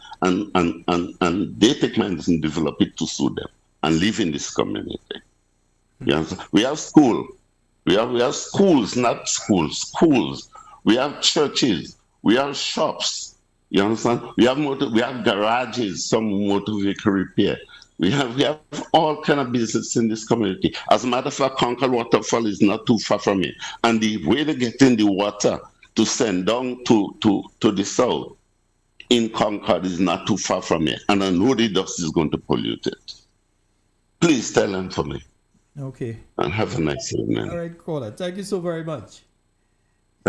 they take money and develop it to suit them and live in this community. You understand? We have school. We have schools, not schools. Schools. We have churches. We have shops. You understand? We have garages, some motor vehicle repair. We have all kind of business in this community. As a matter of fact, Concord Waterfall is not too far from it. And the way they get in the water to send down to the south in Concord is not too far from it. And I know the dust is going to pollute it. Please tell them for me. Okay. And have a nice evening. All right, caller. Thank you so very much.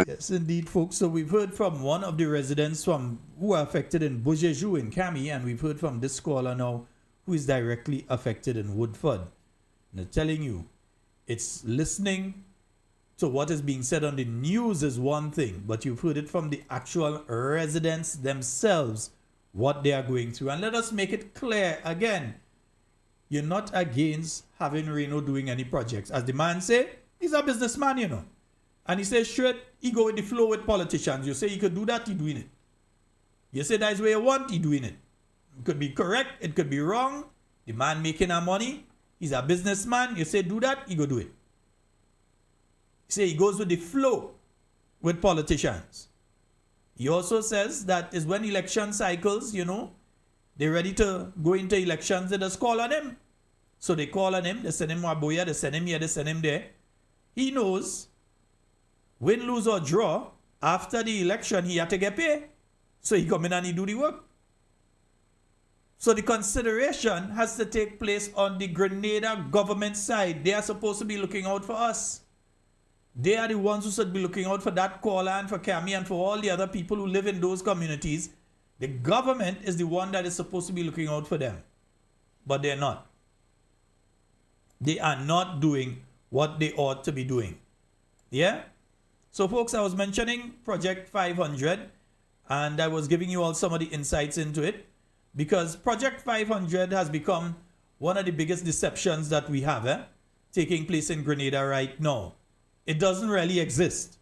Yes, indeed, folks. So we've heard from one of the residents who are affected in Beaujeu in Cami, and we've heard from this caller now who is directly affected in Woodford. And I'm telling you, it's listening to what is being said on the news is one thing, but you've heard it from the actual residents themselves, what they are going through. And let us make it clear again, you're not against having Reno doing any projects. As the man say, he's a businessman, you know. And he says, straight, he go with the flow with politicians. You say he could do that, he doing it. You say that's where you want, he doing it. It could be correct, it could be wrong. The man making our money, he's a businessman. You say do that, he go do it. You say he goes with the flow with politicians. He also says that is when election cycles, you know, they're ready to go into elections, they just call on him. So they call on him, they send him Waboya, they send him here, they send him there. He knows, win, lose or draw, after the election, he had to get paid. So he come in and he do the work. So the consideration has to take place on the Grenada government side. They are supposed to be looking out for us. They are the ones who should be looking out for that caller and for Cami and for all the other people who live in those communities. The government is the one that is supposed to be looking out for them. But they're not. They are not doing what they ought to be doing. Yeah? So folks, I was mentioning Project 500 and I was giving you all some of the insights into it. Because Project 500 has become one of the biggest deceptions that we have. taking place in Grenada right now. It doesn't really exist.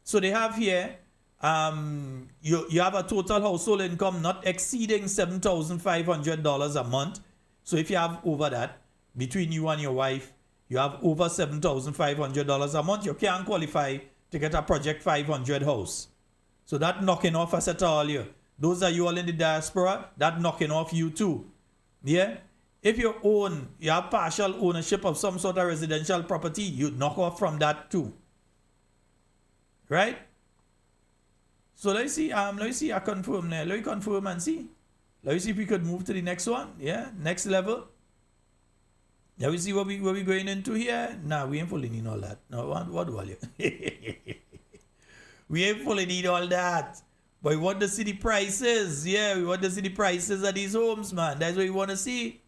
So they have here, you have a total household income not exceeding $7,500 a month. So if you have over that, between you and your wife, you have over $7,500 a month, you can't qualify to get a Project 500 house. So that knocking off, I said to all you, those are you all in the diaspora, that knocking off you too. Yeah? If you have partial ownership of some sort of residential property, you knock off from that too. Right? So let's see, I confirm there. Let me confirm and see. Let me see if we could move to the next one. Yeah, next level. Let me see what we going into here. Nah, we ain't fully need all that. No, what do all you? We ain't fully need all that. But we want to see the prices. Yeah, we want to see the prices of these homes, man. That's what we want to see.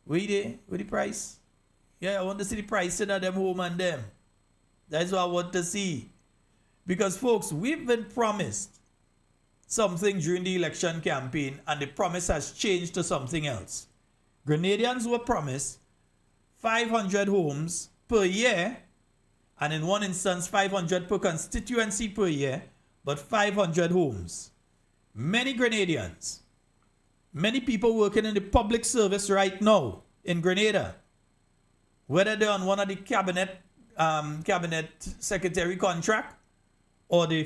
Where the price? Yeah, I want to see the pricing of them home and them. That's what I want to see. Because, folks, we've been promised something during the election campaign, and the promise has changed to something else. Grenadians were promised 500 homes per year, and in one instance, 500 per constituency per year, but 500 homes. Many Grenadians, many people working in the public service right now in Grenada, whether they're on one of the cabinet secretary contract, or they're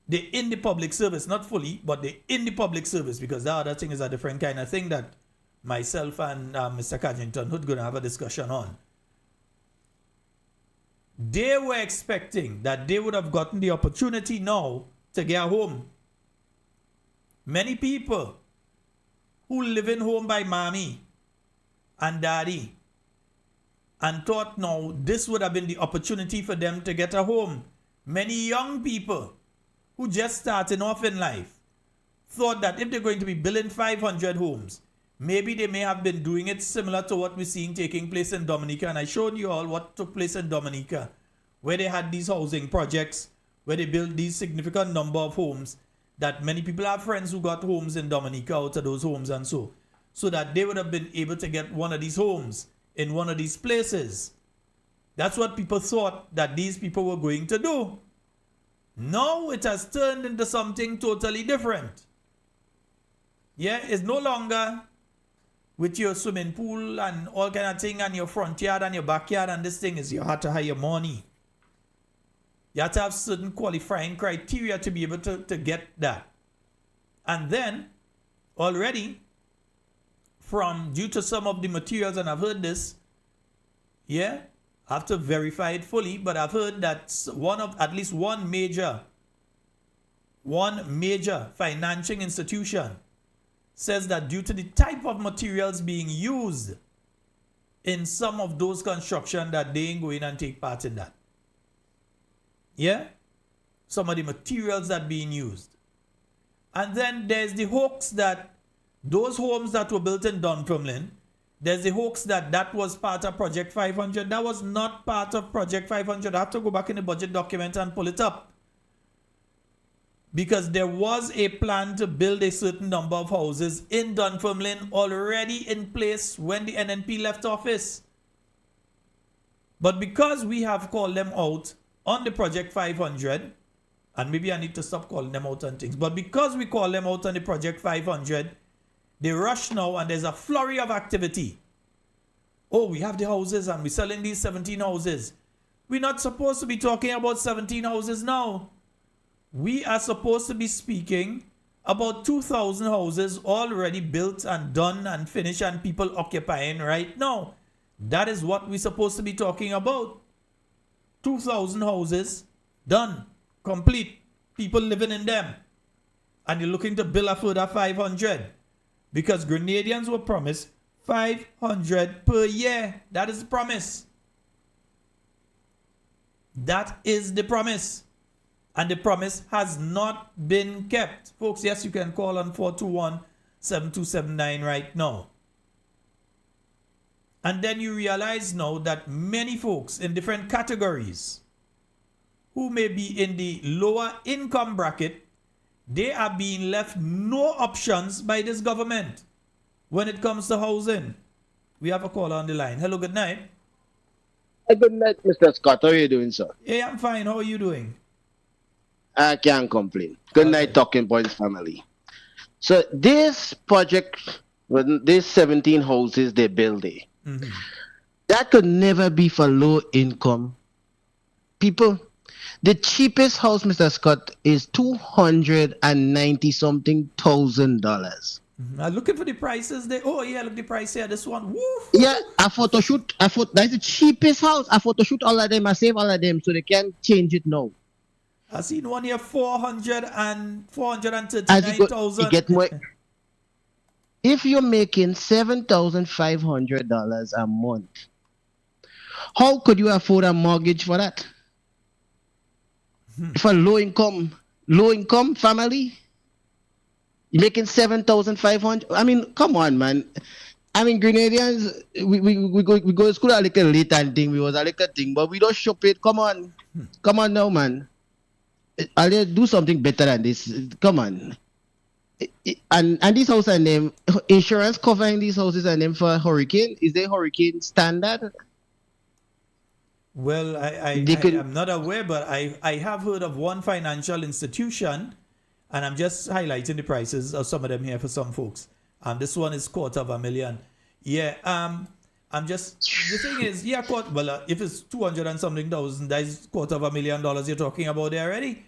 in the public service, not fully, but they're in the public service, because the other thing is a different kind of thing that myself and Mr. Cadgington Hood going to have a discussion on. They were expecting that they would have gotten the opportunity now to get home. Many people who live in home by mommy and daddy and thought now this would have been the opportunity for them to get a home. Many young people who just starting off in life thought that if they're going to be building 500 homes, maybe they may have been doing it similar to what we're seeing taking place in Dominica. And I showed you all what took place in Dominica, where they had these housing projects, where they built these significant number of homes, that many people have friends who got homes in Dominica out of those homes and so that they would have been able to get one of these homes in one of these places. That's what people thought that these people were going to do. Now it has turned into something totally different. Yeah, it's no longer with your swimming pool and all kind of thing and your front yard and your backyard, and this thing is you have to hire money. You have to have certain qualifying criteria to be able to get that. And then already due to some of the materials, and I've heard this, yeah, I have to verify it fully, but I've heard that at least one major financing institution says that due to the type of materials being used in some of those construction, that they ain't going and take part in that. Yeah? Some of the materials that being used. And then there's the hoax that those homes that were built in Dunfermline, there's the hoax that was part of Project 500. That was not part of Project 500. I have to go back in the budget document and pull it up. Because there was a plan to build a certain number of houses in Dunfermline already in place when the NNP left office. But because we have called them out on the Project 500, and maybe I need to stop calling them out on things, but because we call them out on the Project 500, they rush now and there's a flurry of activity. Oh, we have the houses and we're selling these 17 houses. We're not supposed to be talking about 17 houses now. We are supposed to be speaking about 2,000 houses already built and done and finished and people occupying right now. That is what we're supposed to be talking about. 2,000 houses done, complete, people living in them. And you're looking to build a further 500. Because Grenadians were promised 500 per year. That is the promise. That is the promise. And the promise has not been kept. Folks, yes, you can call on 421-7279 right now. And then you realize now that many folks in different categories who may be in the lower income bracket, they are being left no options by this government when it comes to housing. We have a caller on the line. Hello, good night. Good night, Mr. Scott. How are you doing, sir? Hey, I'm fine. How are you doing? I can't complain. Good night, Talking Points family. So this project, with these 17 houses they build there, that could never be for low income people. The cheapest house, Mr. Scott, is $290 something thousand. I'm looking for the prices there. Oh yeah, look the price here. This one. Woof. Yeah, a photo shoot. That's the cheapest house. I photo shoot all of them. I save all of them so they can change it now. I seen one here 439,000. You get more. If you're making $7,500 a month, how could you afford a mortgage for that? For low income family, you're making 7,500. I mean, come on, man. I mean, Grenadians, we go to school a little late and thing. We was a little thing, but we don't shop it. Come on now, man. I'll do something better than this. Come on. And these houses are named insurance covering these houses are named for hurricane. Is there hurricane standard? Well, I'm not aware, but I have heard of one financial institution, and I'm just highlighting the prices of some of them here for some folks. This one is $250,000. Yeah. I'm just the thing is, yeah, if it's 200 and something thousand, that's $250,000 you're talking about there already.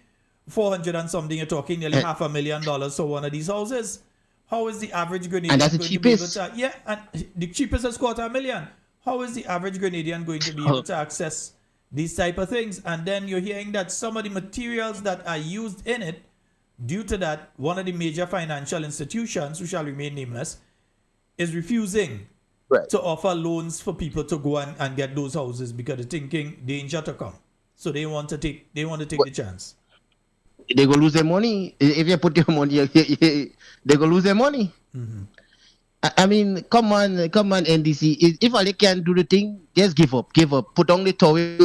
400 and something, you're talking nearly $500,000 for one of these houses. How is the average Grenadian? And that's the going cheapest. To be able to, yeah, and the cheapest is $250,000. How is the average Grenadian going to be able to access these type of things? And then you're hearing that some of the materials that are used in it, due to that, one of the major financial institutions, who shall remain nameless, is refusing to offer loans for people to go and get those houses because they're thinking danger to come. So they want to take the chance. They go lose their money. If you put your money, they go lose their money. I mean, come on, NDC. If all they can do the thing, just give up. Put on the towel. In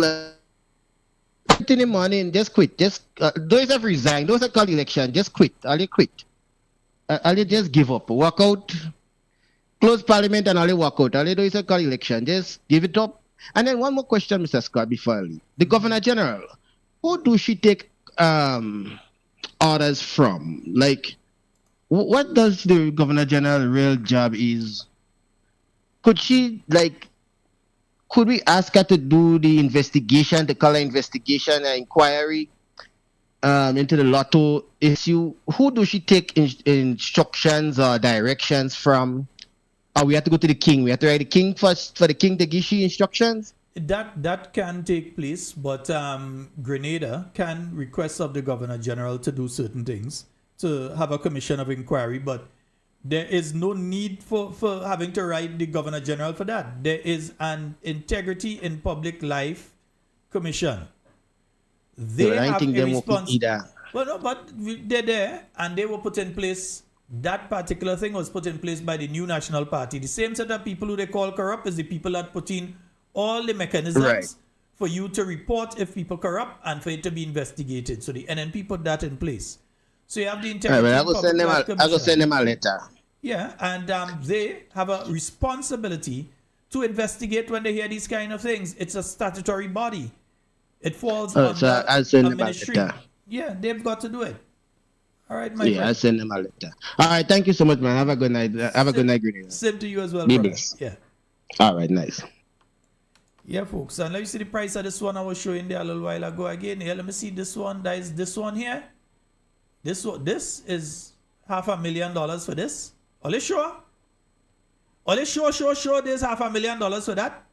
the morning, just quit. Those have resigned. Those have called election. Just quit. All they quit. All they just give up. Walk out. Close parliament and all they walk out. All they do is a call election. Just give it up. And then one more question, Mr. Scott, before I leave. The Governor General, who do she take orders from? Like, what does the Governor General real job is? Could we ask her to do the investigation, the color investigation and inquiry into the lotto issue? Who does she take instructions or directions from? Or we have to go to the king? We have to write the king first for the king to give she instructions? That can take place, but Grenada can request of the Governor General to do certain things, to have a commission of inquiry, but there is no need for having to write the Governor General for that. There is an Integrity in Public Life Commission. They have a response. Well, no, but they're there, and they were put in place. That particular thing was put in place by the New National Party. The same set of people who they call corrupt is the people that put in all the mechanisms for you to report if people corrupt and for it to be investigated. So the NNP put that in place. So you have the Integrity. I will send them a letter. Yeah, and they have a responsibility to investigate when they hear these kind of things. It's a statutory body. It falls under a ministry. Yeah, they've got to do it. All right, my friend. I'll send them a letter. All right, thank you so much, man. Have a good night. Have a good night, Grenada. Same to you as well, Be brother. blessed. Yeah. All right, nice. Yeah, folks. And let me see the price of this one I was showing there a little while ago again. Here, let me see this one. That is this one here. This is $500,000 for this. Are you sure? Are you sure there's $500,000 for that?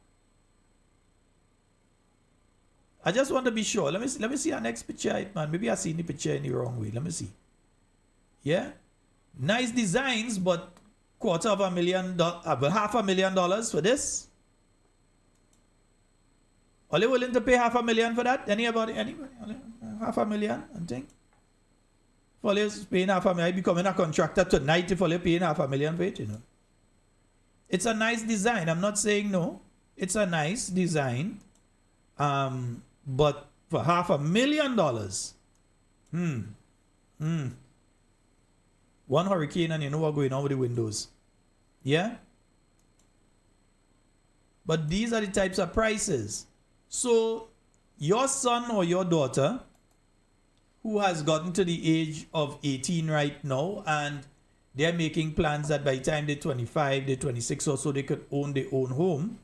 I just want to be sure. Let me see our next picture, man. Maybe I seen the picture in the wrong way. Let me see. Yeah, nice designs, but $250,000 for this. Are you willing to pay $500,000 for that? Anybody? $500,000, I think. For you paying $500,000, I becoming a contractor tonight if you're paying $500,000 for it, you know. It's a nice design. I'm not saying no. It's a nice design. But for $500,000, one hurricane and you know what's going on with the windows. Yeah? But these are the types of prices. So your son or your daughter who has gotten to the age of 18 right now, and they're making plans that by the time they're 25, they're 26 or so, they could own their own home,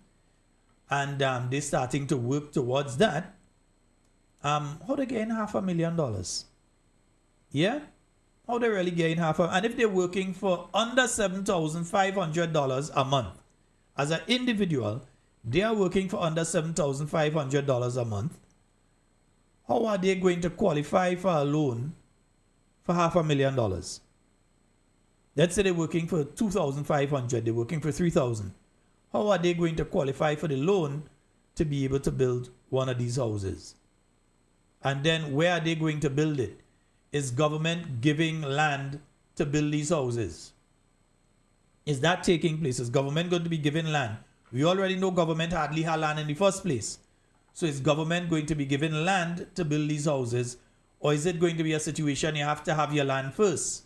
and they're starting to work towards that. How they gain $500,000? Yeah? How they really gain and if they're working for under $7,500 a month, as an individual, they are working for under $7,500 a month. How are they going to qualify for a loan for $500,000? Let's say they're working for $2,500, they're working for $3,000. How are they going to qualify for the loan to be able to build one of these houses? And then where are they going to build it? Is government giving land to build these houses? Is that taking place? Is government going to be giving land? We already know government hardly had land in the first place. So is government going to be given land to build these houses? Or is it going to be a situation you have to have your land first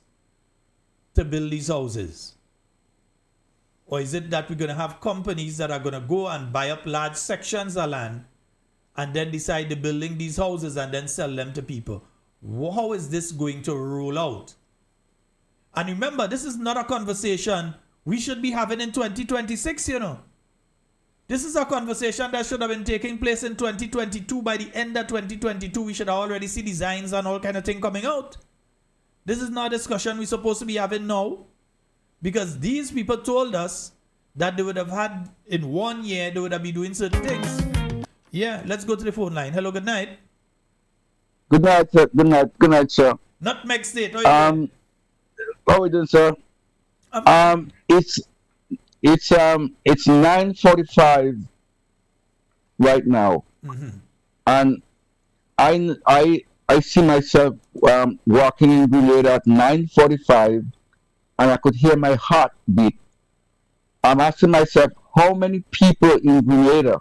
to build these houses? Or is it that we're going to have companies that are going to go and buy up large sections of land and then decide to building these houses and then sell them to people? How is this going to roll out? And remember, this is not a conversation we should be having in 2026, you know. This is a conversation that should have been taking place in 2022. By the end of 2022, we should already see designs and all kind of thing coming out. This is not a discussion we're supposed to be having now, because these people told us that they would have had, in 1 year, they would have been doing certain things. Yeah, let's go to the phone line. Hello, good night. Good night, sir. Good night. Good night, sir. Nutmeg State. How you doing? How we doing, sir? It's 9:45 right now, and I see myself walking in Grenada at 9:45, and I could hear my heart beat. I'm asking myself, how many people in Grenada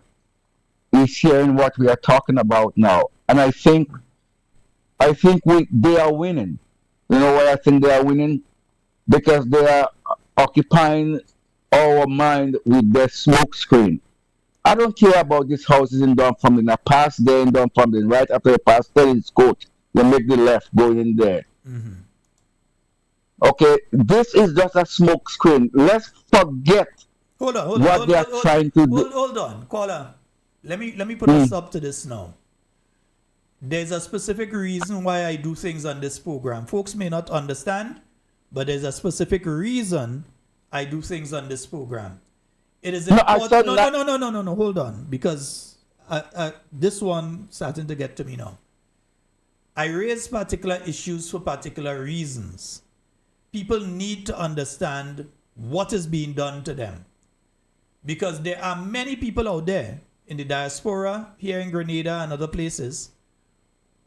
is hearing what we are talking about now? And I think they are winning. You know why I think they are winning? Because they are occupying our mind with their smoke screen. I don't care about these houses in Dunfermline. I pass there in Dunfermline. Right after you pass Sterling's Court, you make the left going in there. Okay, this is just a smoke screen. Let's forget what they are trying to do. Hold on, caller. Let me put us up to this now. There's a specific reason why I do things on this program. Folks may not understand, but there's a specific reason I do things on this program. It is important. No, hold on, because this one starting to get to me now. I raise particular issues for particular reasons. People need to understand what is being done to them, because there are many people out there in the diaspora here in Grenada and other places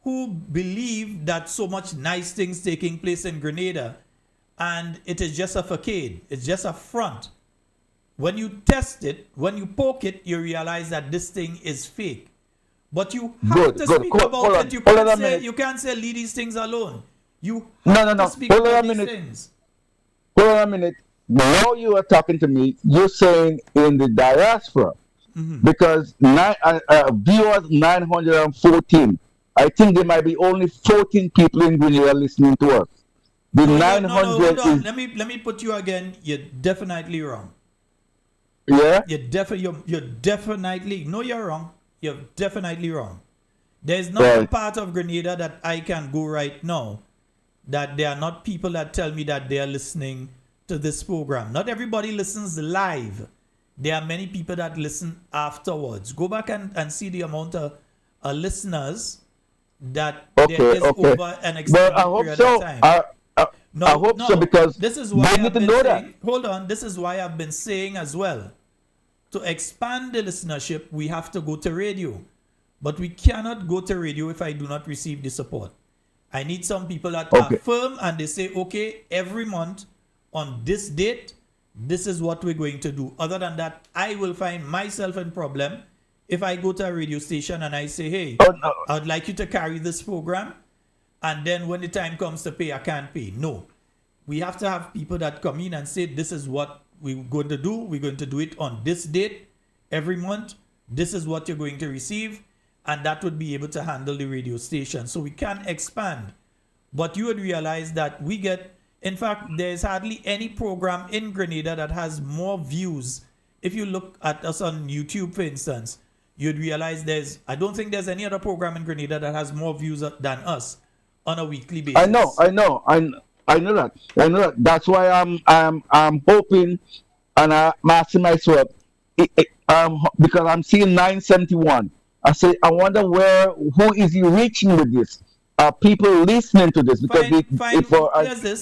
who believe that so much nice things taking place in Grenada, and it is just a facade. It's just a front. When you test it, when you poke it, you realize that this thing is fake. But you have to speak about it. You can't say leave these things alone. You have to speak about these things. Hold on a minute. Now you are talking to me. You're saying in the diaspora, because viewers 914. I think there might be only 14 people in Grenada listening to us. The 900 hold on. Let me put you again. You're definitely wrong. Yeah? You're definitely no, you're wrong. You're definitely wrong. There's not a part of Grenada that I can go right now that there are not people that tell me that they are listening to this program. Not everybody listens live. There are many people that listen afterwards. Go back and see the amount of listeners that there is over an extended period of time. I hope so, because this is why they need to know that. Hold on. This is why I've been saying as well, to expand the listenership, we have to go to radio. But we cannot go to radio if I do not receive the support. I need some people that are firm and they say, okay, every month on this date, this is what we're going to do. Other than that, I will find myself in problem if I go to a radio station and I say, hey, I'd like you to carry this program, and then when the time comes to pay, I can't pay. No. We have to have people that come in and say, this is what we're going to do. We're going to do it on this date every month. This is what you're going to receive. and that would be able to handle the radio station. So we can expand. But you would realize that we get, in fact, there's hardly any program in Grenada that has more views. If you look at us on YouTube, for instance, you'd realize I don't think there's any other program in Grenada that has more views than us on a weekly basis. I know that. That's why I'm hoping, and I'm asking myself, because I'm seeing 971. I say, I wonder who is he reaching with this? Are people listening to this? Because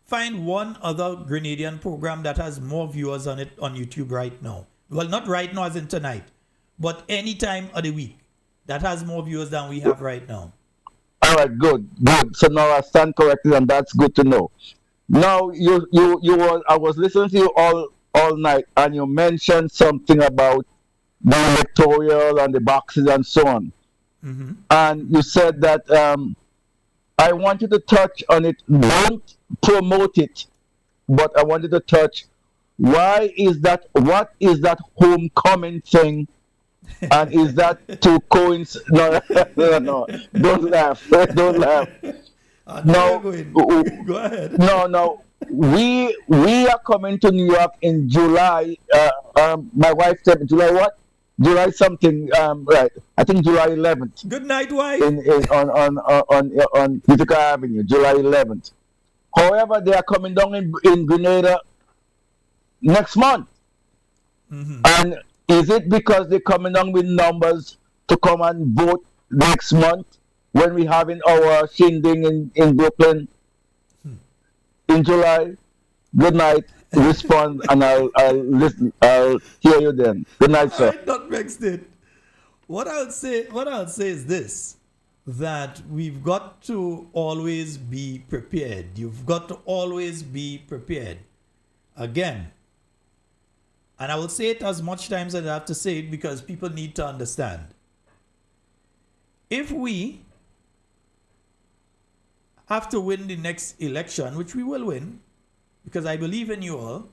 find one other Grenadian program that has more viewers on it on YouTube right now. Well, not right now as in tonight, but any time of the week that has more viewers than we have right now. All right, good. So now I stand corrected, and that's good to know. Now I was listening to you all night, and you mentioned something about the electoral and the boxes and so on. Mm-hmm. And you said that I want you to touch on it. Don't promote it, but I wanted to touch. What is that homecoming thing? And is that to coincide? No. Don't laugh. Don't laugh. No. Go ahead. No. We are coming to New York in July. My wife said July what? July something. Right. I think July 11th. Good night, wife. On Utica Avenue, July 11th. However, they are coming down in Grenada next month. Mm-hmm. And is it because they're coming down with numbers to come and vote next month when we're having our shindig in Brooklyn in July? Good night. Respond, and I'll listen. I'll hear you then. Good night, sir. I'm not vexed it. What I'll say is this: that we've got to always be prepared. You've got to always be prepared. Again, and I will say it as much times as I have to say it because people need to understand. If we have to win the next election, which we will win, because I believe in you all,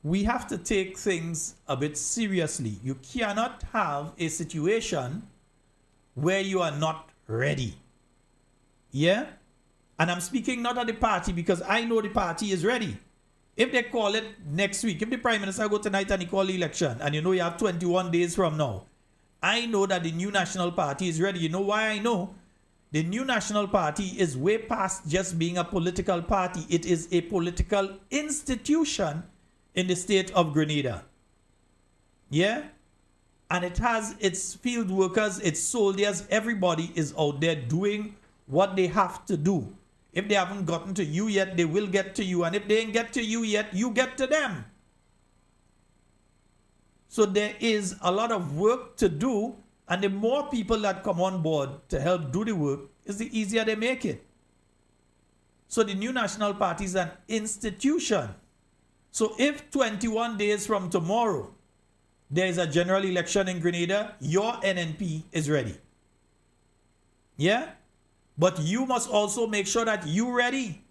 we have to take things a bit seriously. You cannot have a situation where you are not ready. Yeah? And I'm speaking not of the party because I know the party is ready. If they call it next week, if the Prime Minister go tonight and he call the election, and you know you have 21 days from now, I know that the New National Party is ready. You know why I know? The New National Party is way past just being a political party. It is a political institution in the state of Grenada. Yeah? And it has its field workers, its soldiers, everybody is out there doing what they have to do. If they haven't gotten to you yet, they will get to you. And if they ain't get to you yet, you get to them. So there is a lot of work to do. And the more people that come on board to help do the work, is the easier they make it. So the New National Party is an institution. So if 21 days from tomorrow, there is a general election in Grenada, your NNP is ready. Yeah? But you must also make sure that you're ready.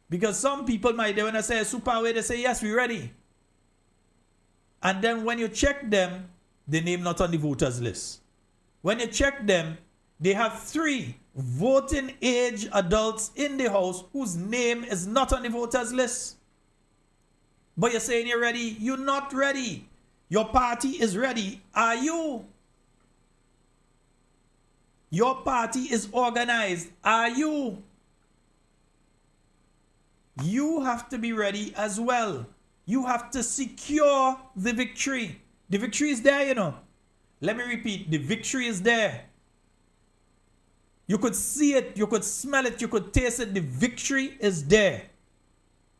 Because some people might, when I say super way, they say, yes, we're ready. And then when you check them, the name not on the voters list. When you check them, they have 3 voting age adults in the house whose name is not on the voters list. But you're saying you're ready. You're not ready. Your party is ready. Are you? Your party is organized. Are you? You have to be ready as well. You have to secure the victory. The victory is there, you know. Let me repeat. The victory is there. You could see it. You could smell it. You could taste it. The victory is there.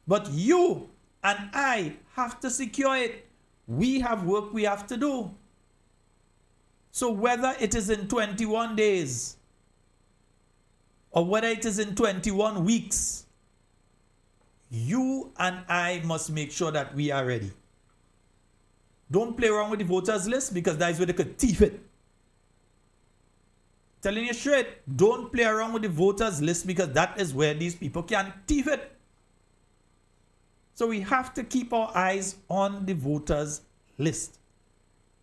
But you and I have to secure it. We have work we have to do. So whether it is in 21 days or whether it is in 21 weeks, you and I must make sure that we are ready. Don't play around with the voters list because that is where they could thief it. Telling you straight, don't play around with the voters list because that is where these people can thief it. So we have to keep our eyes on the voters list.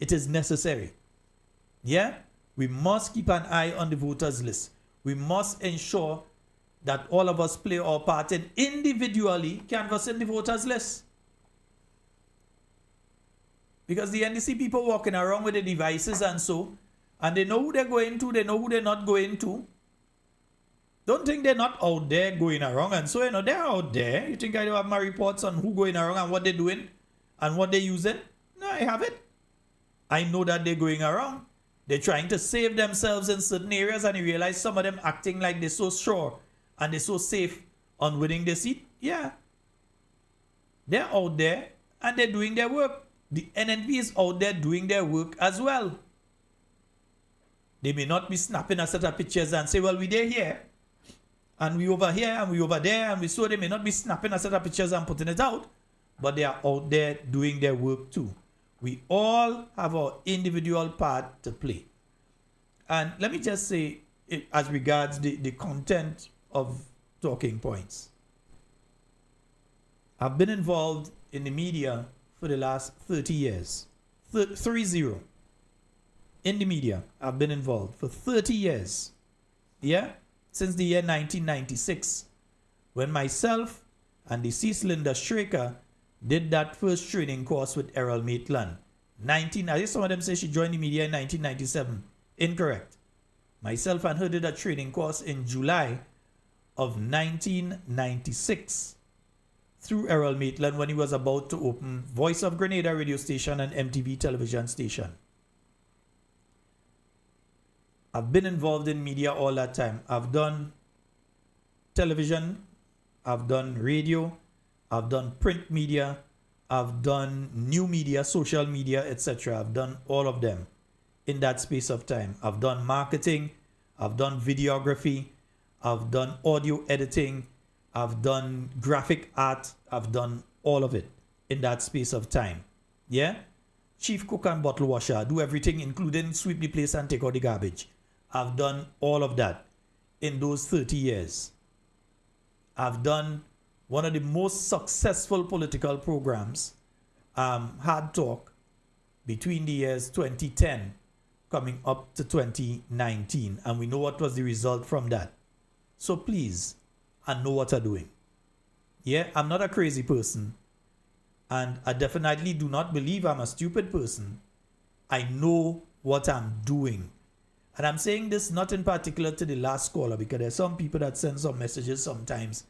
It is necessary. Yeah? We must keep an eye on the voters list. We must ensure that all of us play our part in individually canvassing the voters list. Because the NDC people walking around with the devices and they know who they're going to, they know who they're not going to. Don't think they're not out there going around and so, they're out there. You think I don't have my reports on who going around and what they're doing and what they're using? No, I have it. I know that they're going around. They're trying to save themselves in certain areas and you realize some of them acting like they're so sure and they're so safe on winning the seat. Yeah. They're out there and they're doing their work. The NNP is out there doing their work as well. They may not be snapping a set of pictures and say, well, we're here. And we over here and we over there and we saw they may not be snapping a set of pictures and putting it out, but they are out there doing their work too. We all have our individual part to play. And let me just say, as regards the content of talking points, I've been involved in the media for the last 30 years. 30. In the media, I've been involved for 30 years. Yeah? Since the year 1996, when myself and deceased Linda Straker did that first training course with Errol Maitland. I think some of them say she joined the media in 1997. Incorrect. Myself and her did a training course in July of 1996 through Errol Maitland when he was about to open Voice of Grenada radio station and MTV television station. I've been involved in media all that time. I've done television, I've done radio, I've done print media, I've done new media, social media, etc. I've done all of them in that space of time. I've done marketing, I've done videography, I've done audio editing, I've done graphic art, I've done all of it in that space of time. Yeah? Chief cook and bottle washer, do everything including sweep the place and take out the garbage. I've done all of that in those 30 years. I've done one of the most successful political programs, Hard Talk, between the years 2010 coming up to 2019. And we know what was the result from that. So please, I know what I'm doing. Yeah, I'm not a crazy person. And I definitely do not believe I'm a stupid person. I know what I'm doing. And I'm saying this not in particular to the last caller, because there's some people that send some messages sometimes.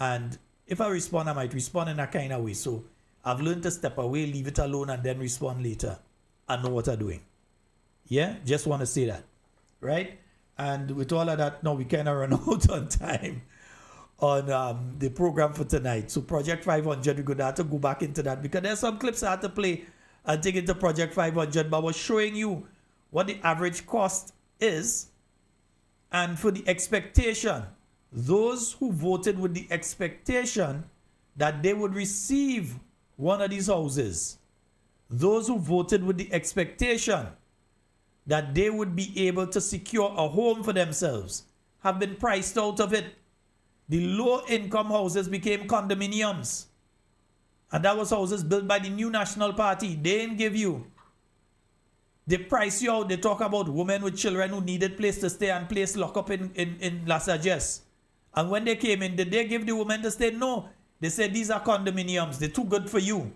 And if I respond, I might respond in a kind of way. So I've learned to step away, leave it alone, and then respond later. I know what I'm doing. Yeah, just want to say that. Right? And with all of that, now we kind of run out on time on the program for tonight. So Project 500, we're going to have to go back into that because there's some clips I had to play and take into Project 500, but I was showing you what the average cost is and for the expectation. Those who voted with the expectation that they would receive one of these houses, those who voted with the expectation that they would be able to secure a home for themselves, have been priced out of it. The low-income houses became condominiums. And that was houses built by the New National Party. They didn't give you. They price you out. They talk about women with children who needed place to stay and place lock up in Las Ages. And when they came in, did they give the women to stay? No. They said, these are condominiums. They're too good for you.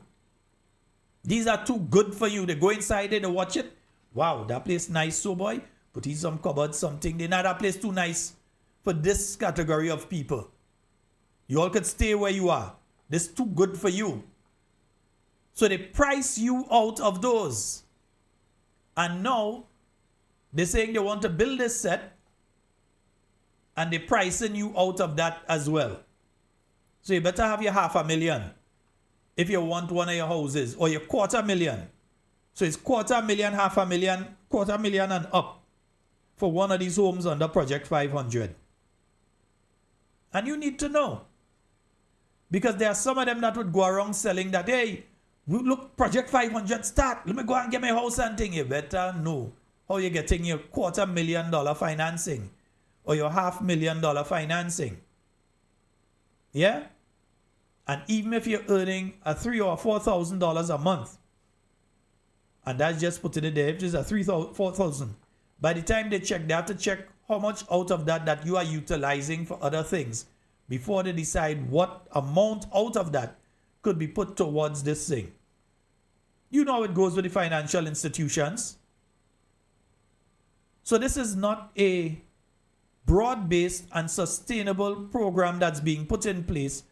These are too good for you. They go inside there, they watch it. Wow, that place nice, so boy. Put in some cupboards, something. They know that place too nice for this category of people. You all could stay where you are. This too good for you. So they price you out of those. And now, they're saying they want to build this set and they're pricing you out of that as well. So you better have your $500,000 if you want one of your houses, or your $250,000. So it's $250,000, $500,000, $250,000 and up for one of these homes under Project 500. And you need to know. Because there are some of them that would go around selling that, hey, look, Project 500 start. Let me go and get my house and thing. You better know how you're getting your $250,000 financing or your $500,000 financing. Yeah? And even if you're earning a $3,000 or $4,000 a month, and that's just putting it there, which is a 4,000. By the time they check, they have to check how much out of that you are utilizing for other things before they decide what amount out of that could be put towards this thing. You know how it goes with the financial institutions. So this is not a broad-based and sustainable program that's being put in place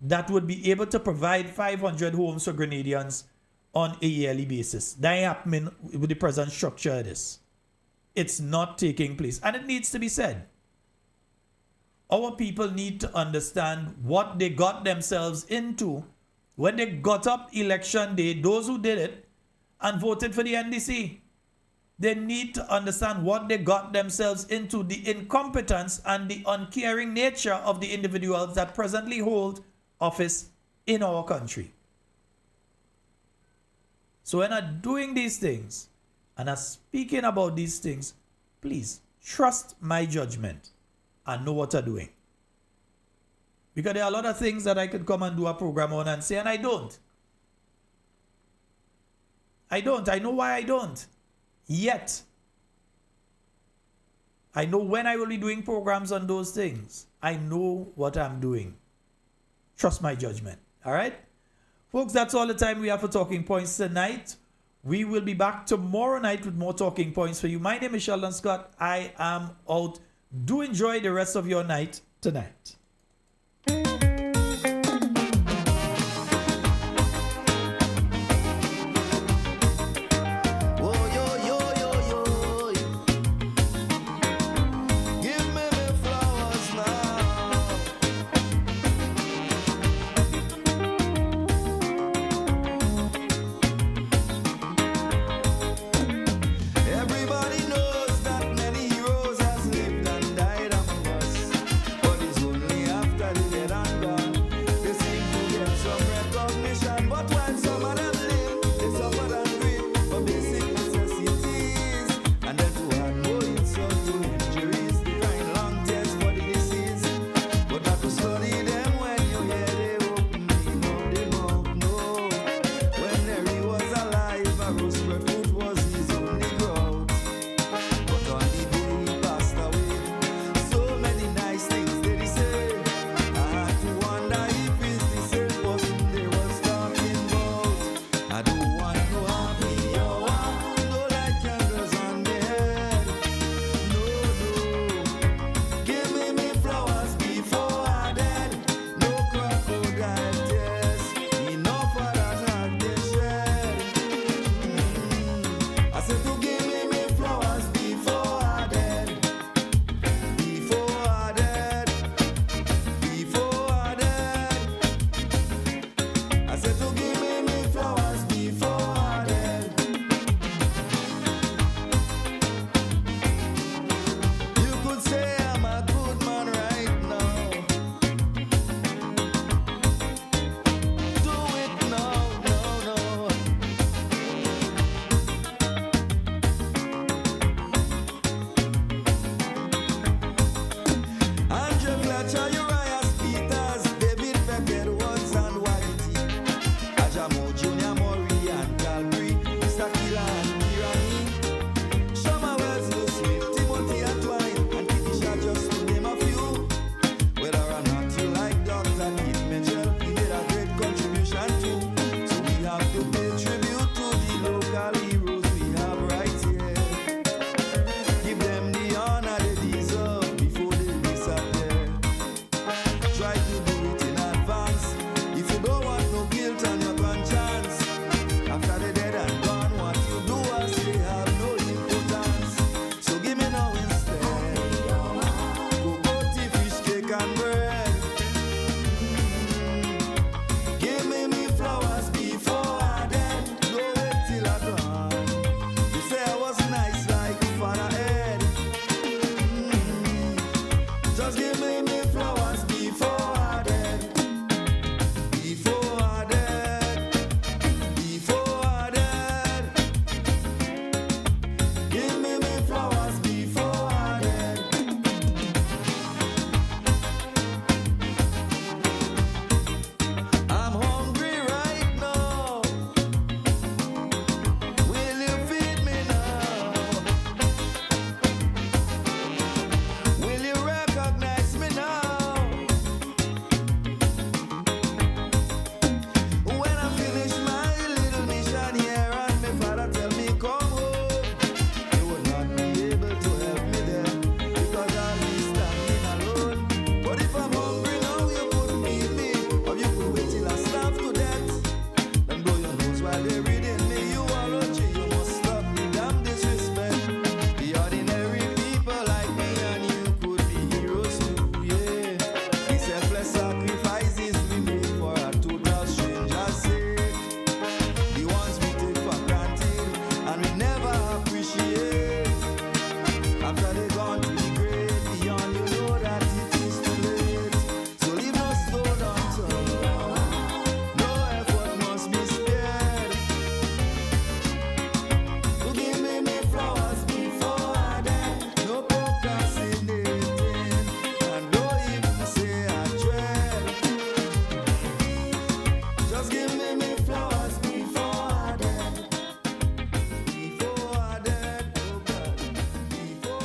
that would be able to provide 500 homes for Grenadians on a yearly basis. That ain't happening with the present structure of this. It's not taking place. And it needs to be said. Our people need to understand what they got themselves into when they got up election day, those who did it and voted for the NDC. They need to understand what they got themselves into, the incompetence and the uncaring nature of the individuals that presently hold office in our country. So when I'm doing these things and I'm speaking about these things, please trust my judgment and know what I'm doing. Because there are a lot of things that I could come and do a program on and say, and I don't. I know why I don't. Yet, I know when I will be doing programs on those things. I know what I'm doing. Trust my judgment. All right? Folks, that's all the time we have for Talking Points tonight. We will be back tomorrow night with more Talking Points for you. My name is Sheldon Scott. I am out. Do enjoy the rest of your night tonight.